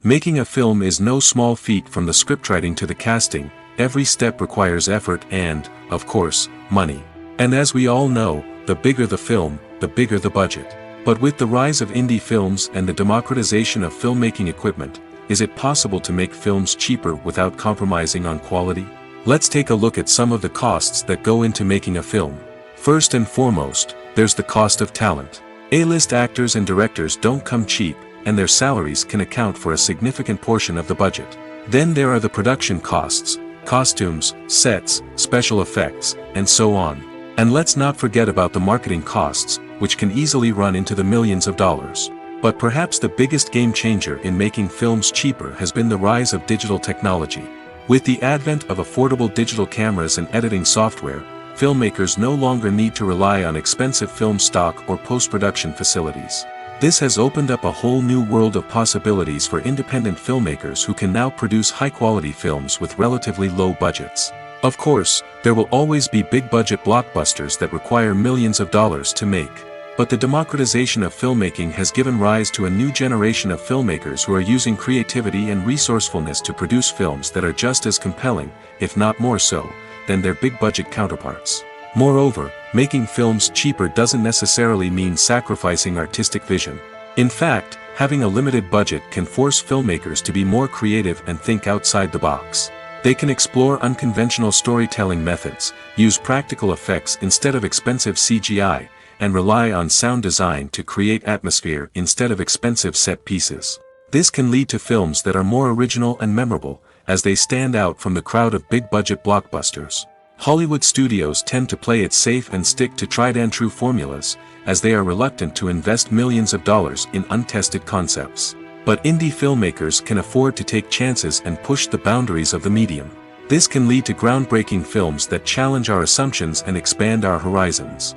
Making a film is no small feat. From the scriptwriting to the casting, every step requires effort and, of course, money. And as we all know, the bigger the film, the bigger the budget. But with the rise of indie films and the democratization of filmmaking equipment, is it possible to make films cheaper without compromising on quality? Let's take a look at some of the costs that go into making a film. First and foremost, there's the cost of talent. A-list actors and directors don't come cheap, and their salaries can account for a significant portion of the budget. Then there are the production costs, costumes, sets, special effects, and so on. And let's not forget about the marketing costs, which can easily run into the millions of dollars. But perhaps the biggest game changer in making films cheaper has been the rise of digital technology. With the advent of affordable digital cameras and editing software, filmmakers no longer need to rely on expensive film stock or post-production facilities. This has opened up a whole new world of possibilities for independent filmmakers who can now produce high-quality films with relatively low budgets. Of course, there will always be big-budget blockbusters that require millions of dollars to make. But the democratization of filmmaking has given rise to a new generation of filmmakers who are using creativity and resourcefulness to produce films that are just as compelling, if not more so, than their big-budget counterparts. Moreover, making films cheaper doesn't necessarily mean sacrificing artistic vision. In fact, having a limited budget can force filmmakers to be more creative and think outside the box. They can explore unconventional storytelling methods, use practical effects instead of expensive CGI, and rely on sound design to create atmosphere instead of expensive set pieces. This can lead to films that are more original and memorable, as they stand out from the crowd of big-budget blockbusters. Hollywood studios tend to play it safe and stick to tried-and-true formulas, as they are reluctant to invest millions of dollars in untested concepts. But indie filmmakers can afford to take chances and push the boundaries of the medium. This can lead to groundbreaking films that challenge our assumptions and expand our horizons.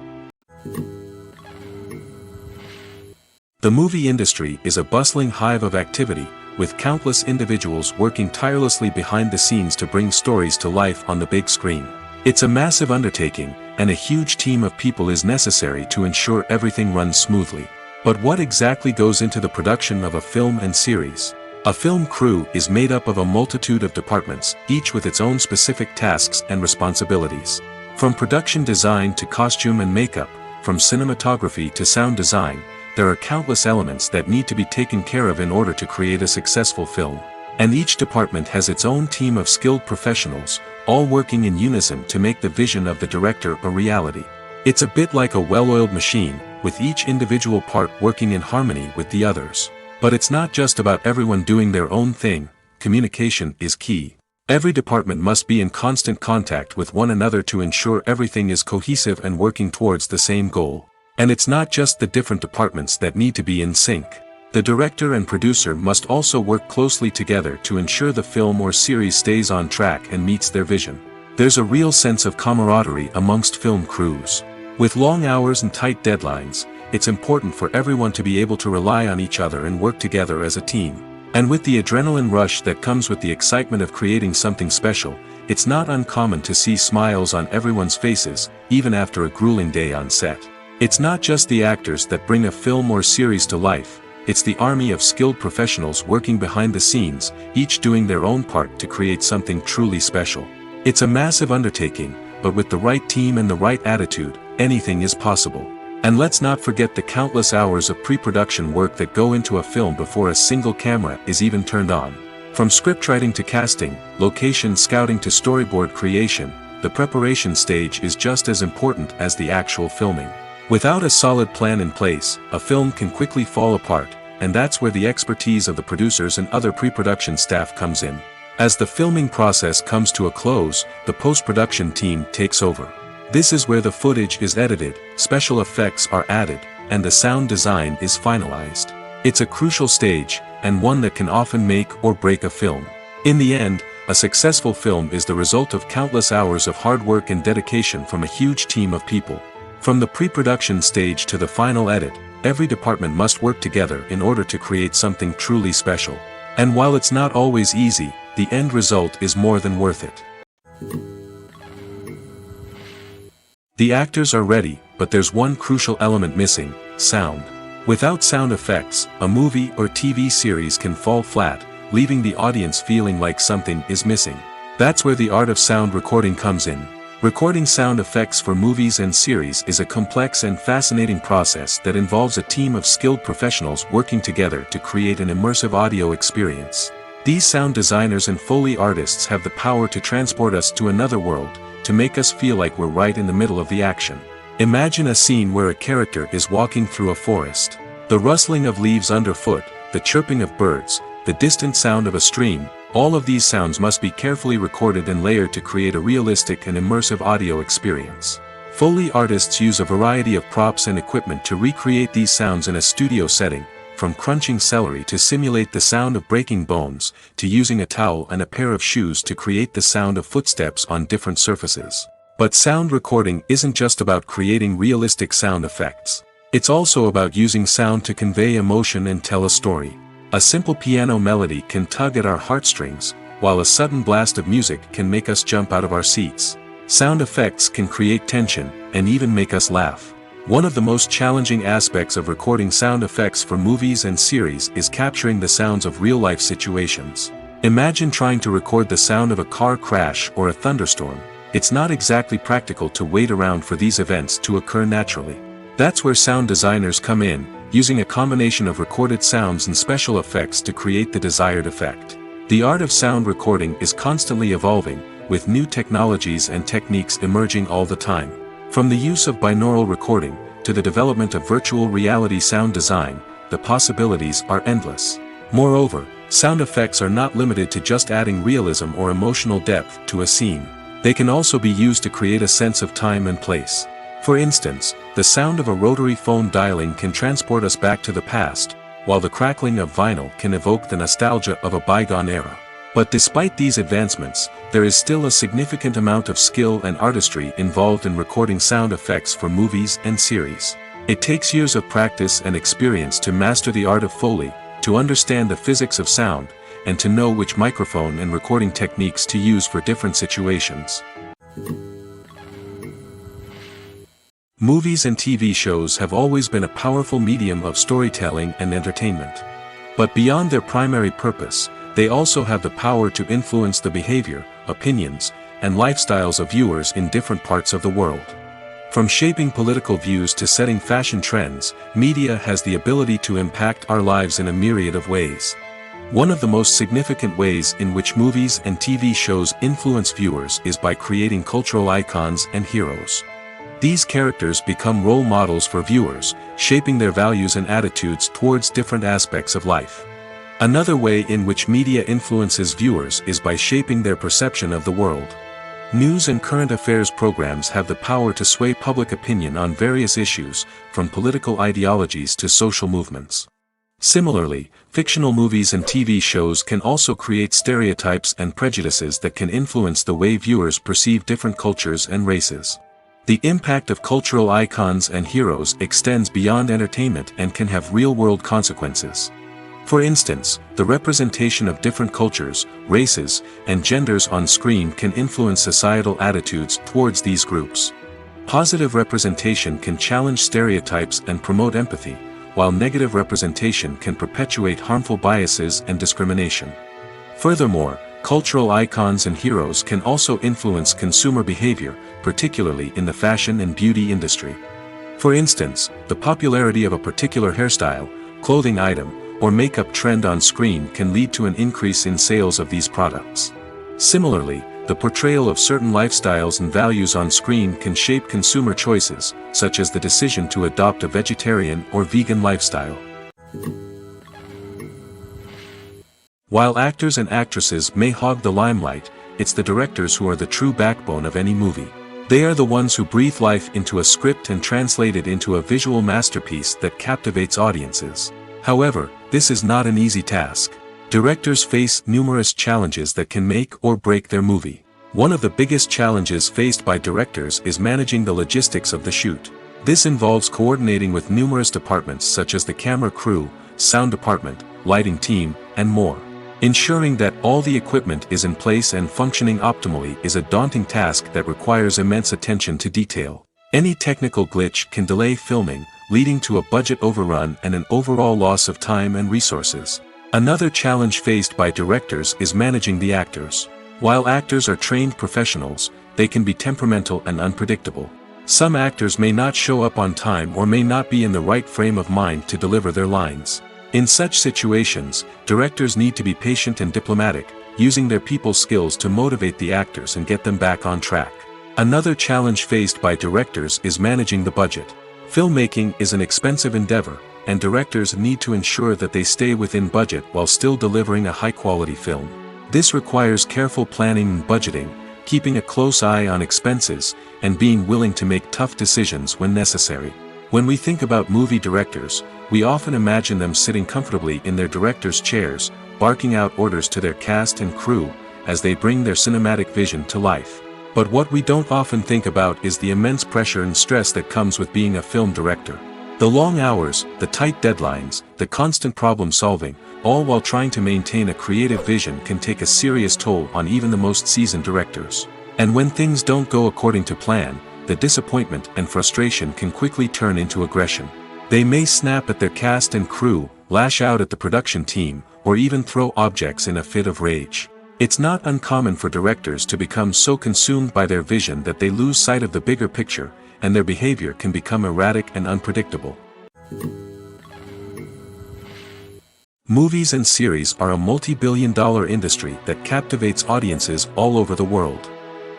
The movie industry is a bustling hive of activity, with countless individuals working tirelessly behind the scenes to bring stories to life on the big screen. It's a massive undertaking, and a huge team of people is necessary to ensure everything runs smoothly. But what exactly goes into the production of a film and series? A film crew is made up of a multitude of departments, each with its own specific tasks and responsibilities. From production design to costume and makeup, from cinematography to sound design, there are countless elements that need to be taken care of in order to create a successful film. And each department has its own team of skilled professionals, all working in unison to make the vision of the director a reality. It's a bit like a well-oiled machine, with each individual part working in harmony with the others. But it's not just about everyone doing their own thing. Communication is key. Every department must be in constant contact with one another to ensure everything is cohesive and working towards the same goal. And it's not just the different departments that need to be in sync. The director and producer must also work closely together to ensure the film or series stays on track and meets their vision. There's a real sense of camaraderie amongst film crews. With long hours and tight deadlines, it's important for everyone to be able to rely on each other and work together as a team. And with the adrenaline rush that comes with the excitement of creating something special, it's not uncommon to see smiles on everyone's faces, even after a grueling day on set. It's not just the actors that bring a film or series to life, it's the army of skilled professionals working behind the scenes, each doing their own part to create something truly special. It's a massive undertaking, but with the right team and the right attitude, anything is possible. And let's not forget the countless hours of pre-production work that go into a film before a single camera is even turned on. From scriptwriting to casting, location scouting to storyboard creation, the preparation stage is just as important as the actual filming. Without a solid plan in place, a film can quickly fall apart, and that's where the expertise of the producers and other pre-production staff comes in. As the filming process comes to a close, the post-production team takes over. This is where the footage is edited, special effects are added, and the sound design is finalized. It's a crucial stage, and one that can often make or break a film. In the end, a successful film is the result of countless hours of hard work and dedication from a huge team of people. From the pre-production stage to the final edit, every department must work together in order to create something truly special. And while it's not always easy, the end result is more than worth it. The actors are ready, but there's one crucial element missing: sound. Without sound effects, a movie or TV series can fall flat, leaving the audience feeling like something is missing. That's where the art of sound recording comes in. Recording sound effects for movies and series is a complex and fascinating process that involves a team of skilled professionals working together to create an immersive audio experience. These sound designers and Foley artists have the power to transport us to another world, to make us feel like we're right in the middle of the action. Imagine a scene where a character is walking through a forest. The rustling of leaves underfoot, the chirping of birds, the distant sound of a stream, all of these sounds must be carefully recorded and layered to create a realistic and immersive audio experience. Foley artists use a variety of props and equipment to recreate these sounds in a studio setting, from crunching celery to simulate the sound of breaking bones, to using a towel and a pair of shoes to create the sound of footsteps on different surfaces. But sound recording isn't just about creating realistic sound effects. It's also about using sound to convey emotion and tell a story. A simple piano melody can tug at our heartstrings, while a sudden blast of music can make us jump out of our seats. Sound effects can create tension, and even make us laugh. One of the most challenging aspects of recording sound effects for movies and series is capturing the sounds of real-life situations. Imagine trying to record the sound of a car crash or a thunderstorm. It's not exactly practical to wait around for these events to occur naturally. That's where sound designers come in, using a combination of recorded sounds and special effects to create the desired effect. The art of sound recording is constantly evolving, with new technologies and techniques emerging all the time. From the use of binaural recording, to the development of virtual reality sound design, the possibilities are endless. Moreover, sound effects are not limited to just adding realism or emotional depth to a scene. They can also be used to create a sense of time and place. For instance, the sound of a rotary phone dialing can transport us back to the past, while the crackling of vinyl can evoke the nostalgia of a bygone era. But despite these advancements, there is still a significant amount of skill and artistry involved in recording sound effects for movies and series. It takes years of practice and experience to master the art of Foley, to understand the physics of sound, and to know which microphone and recording techniques to use for different situations. Movies and TV shows have always been a powerful medium of storytelling and entertainment. But beyond their primary purpose, they also have the power to influence the behavior, opinions, and lifestyles of viewers in different parts of the world. From shaping political views to setting fashion trends, media has the ability to impact our lives in a myriad of ways. One of the most significant ways in which movies and TV shows influence viewers is by creating cultural icons and heroes. These characters become role models for viewers, shaping their values and attitudes towards different aspects of life. Another way in which media influences viewers is by shaping their perception of the world. News and current affairs programs have the power to sway public opinion on various issues, from political ideologies to social movements. Similarly, fictional movies and TV shows can also create stereotypes and prejudices that can influence the way viewers perceive different cultures and races. The impact of cultural icons and heroes extends beyond entertainment and can have real-world consequences. For instance, the representation of different cultures, races, and genders on screen can influence societal attitudes towards these groups. Positive representation can challenge stereotypes and promote empathy, while negative representation can perpetuate harmful biases and discrimination. Furthermore, cultural icons and heroes can also influence consumer behavior, particularly in the fashion and beauty industry. For instance, the popularity of a particular hairstyle, clothing item, or makeup trend on screen can lead to an increase in sales of these products. Similarly, the portrayal of certain lifestyles and values on screen can shape consumer choices, such as the decision to adopt a vegetarian or vegan lifestyle. While actors and actresses may hog the limelight, it's the directors who are the true backbone of any movie. They are the ones who breathe life into a script and translate it into a visual masterpiece that captivates audiences. However, this is not an easy task. Directors face numerous challenges that can make or break their movie. One of the biggest challenges faced by directors is managing the logistics of the shoot. This involves coordinating with numerous departments such as the camera crew, sound department, lighting team, and more. Ensuring that all the equipment is in place and functioning optimally is a daunting task that requires immense attention to detail. Any technical glitch can delay filming, leading to a budget overrun and an overall loss of time and resources. Another challenge faced by directors is managing the actors. While actors are trained professionals, they can be temperamental and unpredictable. Some actors may not show up on time or may not be in the right frame of mind to deliver their lines. In such situations, directors need to be patient and diplomatic, using their people skills to motivate the actors and get them back on track. Another challenge faced by directors is managing the budget. Filmmaking is an expensive endeavor, and directors need to ensure that they stay within budget while still delivering a high-quality film. This requires careful planning and budgeting, keeping a close eye on expenses, and being willing to make tough decisions when necessary. When we think about movie directors, we often imagine them sitting comfortably in their director's chairs, barking out orders to their cast and crew, as they bring their cinematic vision to life. But what we don't often think about is the immense pressure and stress that comes with being a film director. The long hours, the tight deadlines, the constant problem solving, all while trying to maintain a creative vision can take a serious toll on even the most seasoned directors. And when things don't go according to plan, the disappointment and frustration can quickly turn into aggression. They may snap at their cast and crew, lash out at the production team, or even throw objects in a fit of rage. It's not uncommon for directors to become so consumed by their vision that they lose sight of the bigger picture, and their behavior can become erratic and unpredictable. Movies and series are a multi-billion-dollar industry that captivates audiences all over the world.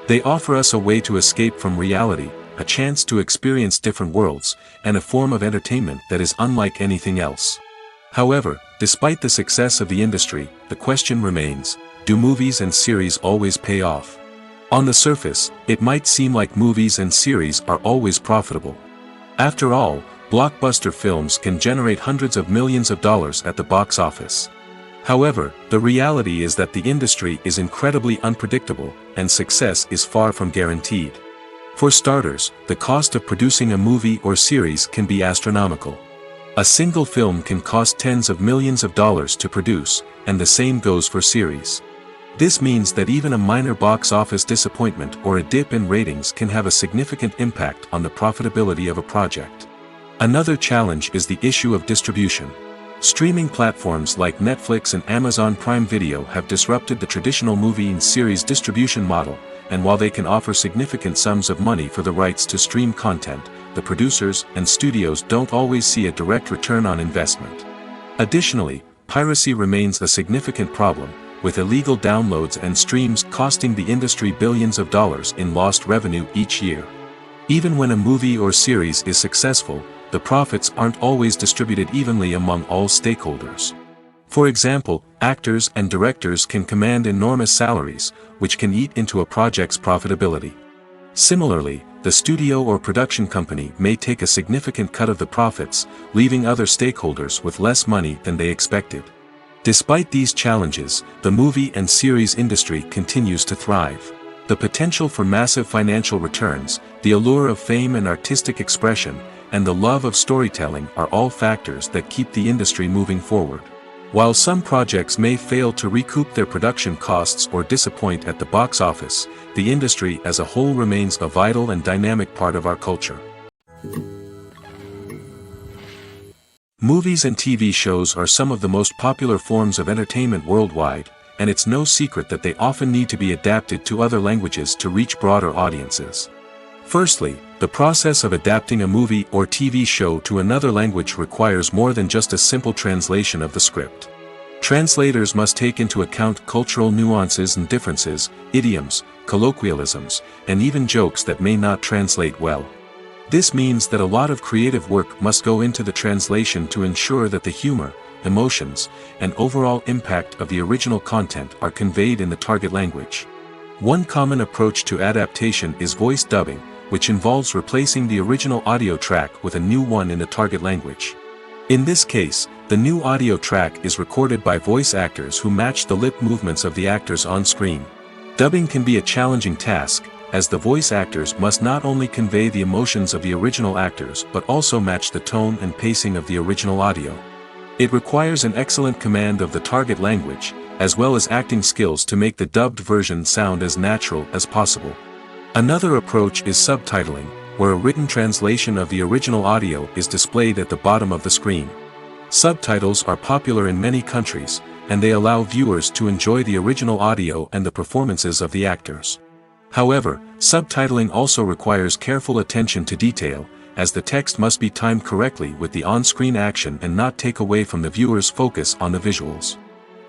They offer us a way to escape from reality, a chance to experience different worlds, and a form of entertainment that is unlike anything else. However, despite the success of the industry, the question remains, do movies and series always pay off? On the surface, it might seem like movies and series are always profitable. After all, blockbuster films can generate hundreds of millions of dollars at the box office. However, the reality is that the industry is incredibly unpredictable, and success is far from guaranteed. For starters, the cost of producing a movie or series can be astronomical. A single film can cost tens of millions of dollars to produce, and the same goes for series. This means that even a minor box office disappointment or a dip in ratings can have a significant impact on the profitability of a project. Another challenge is the issue of distribution. Streaming platforms like Netflix and Amazon Prime Video have disrupted the traditional movie and series distribution model, and while they can offer significant sums of money for the rights to stream content, the producers and studios don't always see a direct return on investment. Additionally, piracy remains a significant problem, with illegal downloads and streams costing the industry billions of dollars in lost revenue each year. Even when a movie or series is successful, the profits aren't always distributed evenly among all stakeholders. For example, actors and directors can command enormous salaries, which can eat into a project's profitability. Similarly, the studio or production company may take a significant cut of the profits, leaving other stakeholders with less money than they expected. Despite these challenges, the movie and series industry continues to thrive. The potential for massive financial returns, the allure of fame and artistic expression, and the love of storytelling are all factors that keep the industry moving forward. While some projects may fail to recoup their production costs or disappoint at the box office, the industry as a whole remains a vital and dynamic part of our culture. Movies and TV shows are some of the most popular forms of entertainment worldwide, and it's no secret that they often need to be adapted to other languages to reach broader audiences. Firstly, the process of adapting a movie or TV show to another language requires more than just a simple translation of the script. Translators must take into account cultural nuances and differences, idioms, colloquialisms, and even jokes that may not translate well. This means that a lot of creative work must go into the translation to ensure that the humor, emotions, and overall impact of the original content are conveyed in the target language. One common approach to adaptation is voice dubbing, which involves replacing the original audio track with a new one in the target language. In this case, the new audio track is recorded by voice actors who match the lip movements of the actors on screen. Dubbing can be a challenging task, as the voice actors must not only convey the emotions of the original actors but also match the tone and pacing of the original audio. It requires an excellent command of the target language, as well as acting skills to make the dubbed version sound as natural as possible. Another approach is subtitling, where a written translation of the original audio is displayed at the bottom of the screen. Subtitles are popular in many countries, and they allow viewers to enjoy the original audio and the performances of the actors. However, subtitling also requires careful attention to detail, as the text must be timed correctly with the on-screen action and not take away from the viewer's focus on the visuals.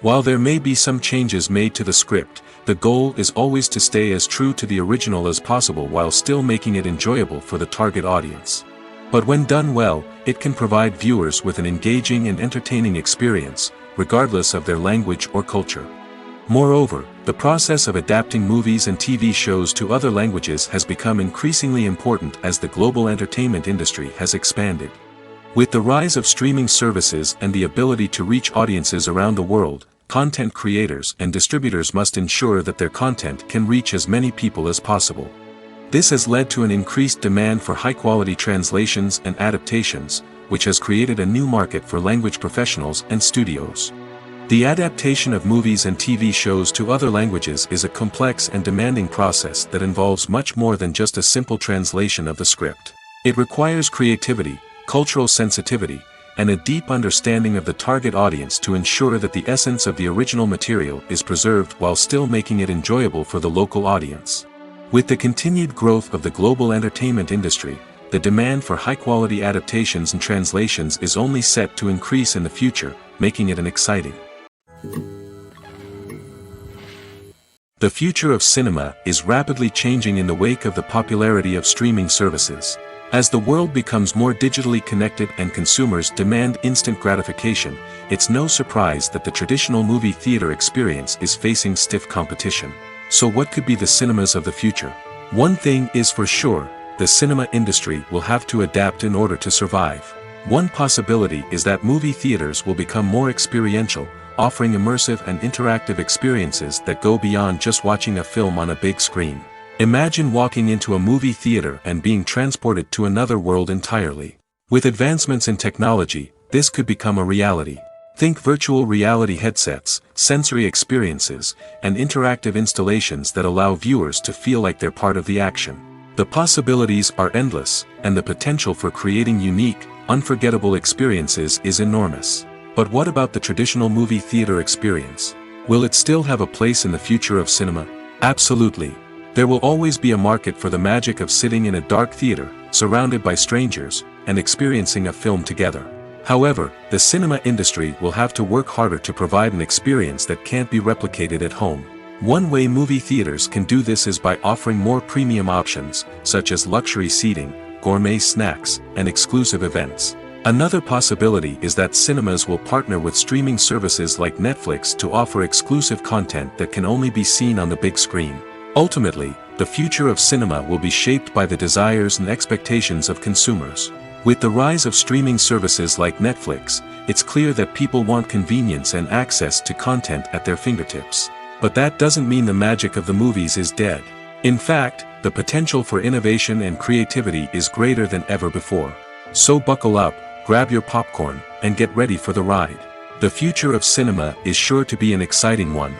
While there may be some changes made to the script, the goal is always to stay as true to the original as possible while still making it enjoyable for the target audience. But when done well, it can provide viewers with an engaging and entertaining experience, regardless of their language or culture. Moreover, the process of adapting movies and TV shows to other languages has become increasingly important as the global entertainment industry has expanded. With the rise of streaming services and the ability to reach audiences around the world, content creators and distributors must ensure that their content can reach as many people as possible. This has led to an increased demand for high-quality translations and adaptations, which has created a new market for language professionals and studios. The adaptation of movies and TV shows to other languages is a complex and demanding process that involves much more than just a simple translation of the script. It requires creativity, cultural sensitivity, and a deep understanding of the target audience to ensure that the essence of the original material is preserved while still making it enjoyable for the local audience. With the continued growth of the global entertainment industry, the demand for high-quality adaptations and translations is only set to increase in the future, making it an exciting. The future of cinema is rapidly changing in the wake of the popularity of streaming services. As the world becomes more digitally connected and consumers demand instant gratification, it's no surprise that the traditional movie theater experience is facing stiff competition. So what could be the cinemas of the future? One thing is for sure, the cinema industry will have to adapt in order to survive. One possibility is that movie theaters will become more experiential, offering immersive and interactive experiences that go beyond just watching a film on a big screen. Imagine walking into a movie theater and being transported to another world entirely. With advancements in technology, this could become a reality. Think virtual reality headsets, sensory experiences, and interactive installations that allow viewers to feel like they're part of the action. The possibilities are endless, and the potential for creating unique, unforgettable experiences is enormous. But what about the traditional movie theater experience? Will it still have a place in the future of cinema? Absolutely. There will always be a market for the magic of sitting in a dark theater, surrounded by strangers, and experiencing a film together. However, the cinema industry will have to work harder to provide an experience that can't be replicated at home. One way movie theaters can do this is by offering more premium options, such as luxury seating, gourmet snacks, and exclusive events. Another possibility is that cinemas will partner with streaming services like Netflix to offer exclusive content that can only be seen on the big screen. Ultimately, the future of cinema will be shaped by the desires and expectations of consumers. With the rise of streaming services like Netflix, it's clear that people want convenience and access to content at their fingertips. But that doesn't mean the magic of the movies is dead. In fact, the potential for innovation and creativity is greater than ever before. So buckle up, grab your popcorn, and get ready for the ride. The future of cinema is sure to be an exciting one.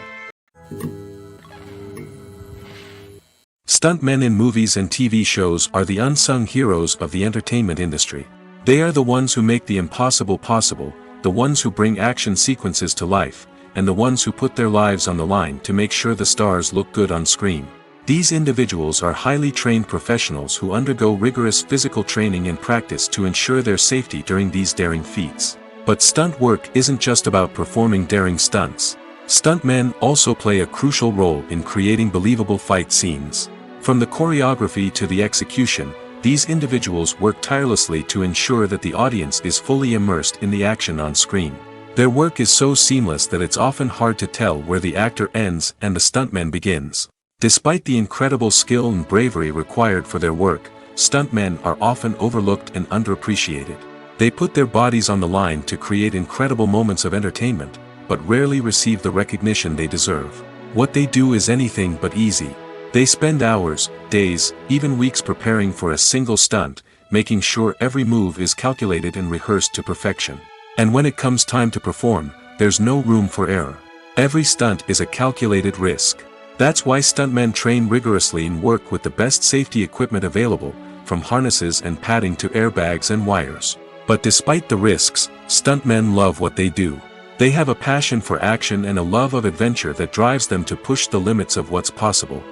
Stuntmen in movies and TV shows are the unsung heroes of the entertainment industry. They are the ones who make the impossible possible, the ones who bring action sequences to life, and the ones who put their lives on the line to make sure the stars look good on screen. These individuals are highly trained professionals who undergo rigorous physical training and practice to ensure their safety during these daring feats. But stunt work isn't just about performing daring stunts. Stuntmen also play a crucial role in creating believable fight scenes. From the choreography to the execution, these individuals work tirelessly to ensure that the audience is fully immersed in the action on screen. Their work is so seamless that it's often hard to tell where the actor ends and the stuntman begins. Despite the incredible skill and bravery required for their work, stuntmen are often overlooked and underappreciated. They put their bodies on the line to create incredible moments of entertainment, but rarely receive the recognition they deserve. What they do is anything but easy. They spend hours, days, even weeks preparing for a single stunt, making sure every move is calculated and rehearsed to perfection. And when it comes time to perform, there's no room for error. Every stunt is a calculated risk. That's why stuntmen train rigorously and work with the best safety equipment available, from harnesses and padding to airbags and wires. But despite the risks, stuntmen love what they do. They have a passion for action and a love of adventure that drives them to push the limits of what's possible.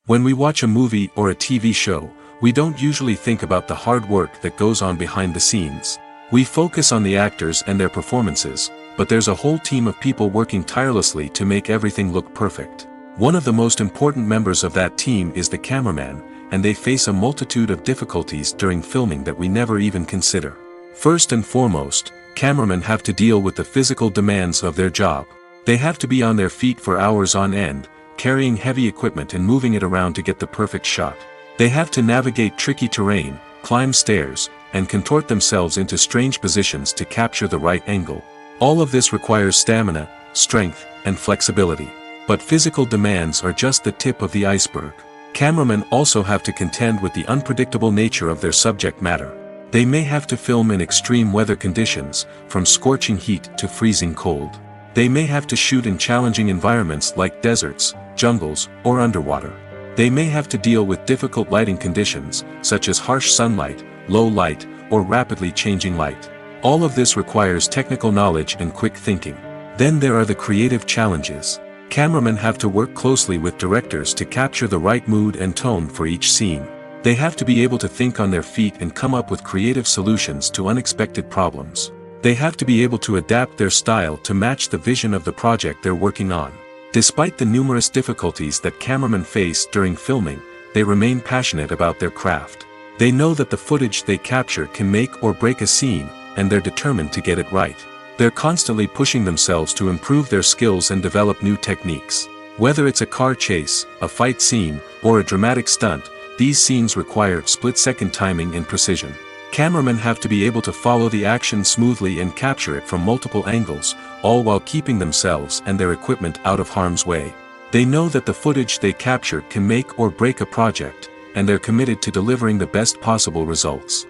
When we watch a movie or a TV show, we don't usually think about the hard work that goes on behind the scenes. We focus on the actors and their performances, but there's a whole team of people working tirelessly to make everything look perfect. One of the most important members of that team is the cameraman, and they face a multitude of difficulties during filming that we never even consider. First and foremost, cameramen have to deal with the physical demands of their job. They have to be on their feet for hours on end, carrying heavy equipment and moving it around to get the perfect shot. They have to navigate tricky terrain, climb stairs, and contort themselves into strange positions to capture the right angle. All of this requires stamina, strength, and flexibility. But physical demands are just the tip of the iceberg. Cameramen also have to contend with the unpredictable nature of their subject matter. They may have to film in extreme weather conditions, from scorching heat to freezing cold. They may have to shoot in challenging environments like deserts, jungles, or underwater. They may have to deal with difficult lighting conditions, such as harsh sunlight, low light, or rapidly changing light. All of this requires technical knowledge and quick thinking. Then there are the creative challenges. Cameramen have to work closely with directors to capture the right mood and tone for each scene. They have to be able to think on their feet and come up with creative solutions to unexpected problems. They have to be able to adapt their style to match the vision of the project they're working on. Despite the numerous difficulties that cameramen face during filming, they remain passionate about their craft. They know that the footage they capture can make or break a scene, and they're determined to get it right. They're constantly pushing themselves to improve their skills and develop new techniques. Whether it's a car chase, a fight scene, or a dramatic stunt, these scenes require split-second timing and precision. Cameramen have to be able to follow the action smoothly and capture it from multiple angles, all while keeping themselves and their equipment out of harm's way. They know that the footage they capture can make or break a project, and they're committed to delivering the best possible results.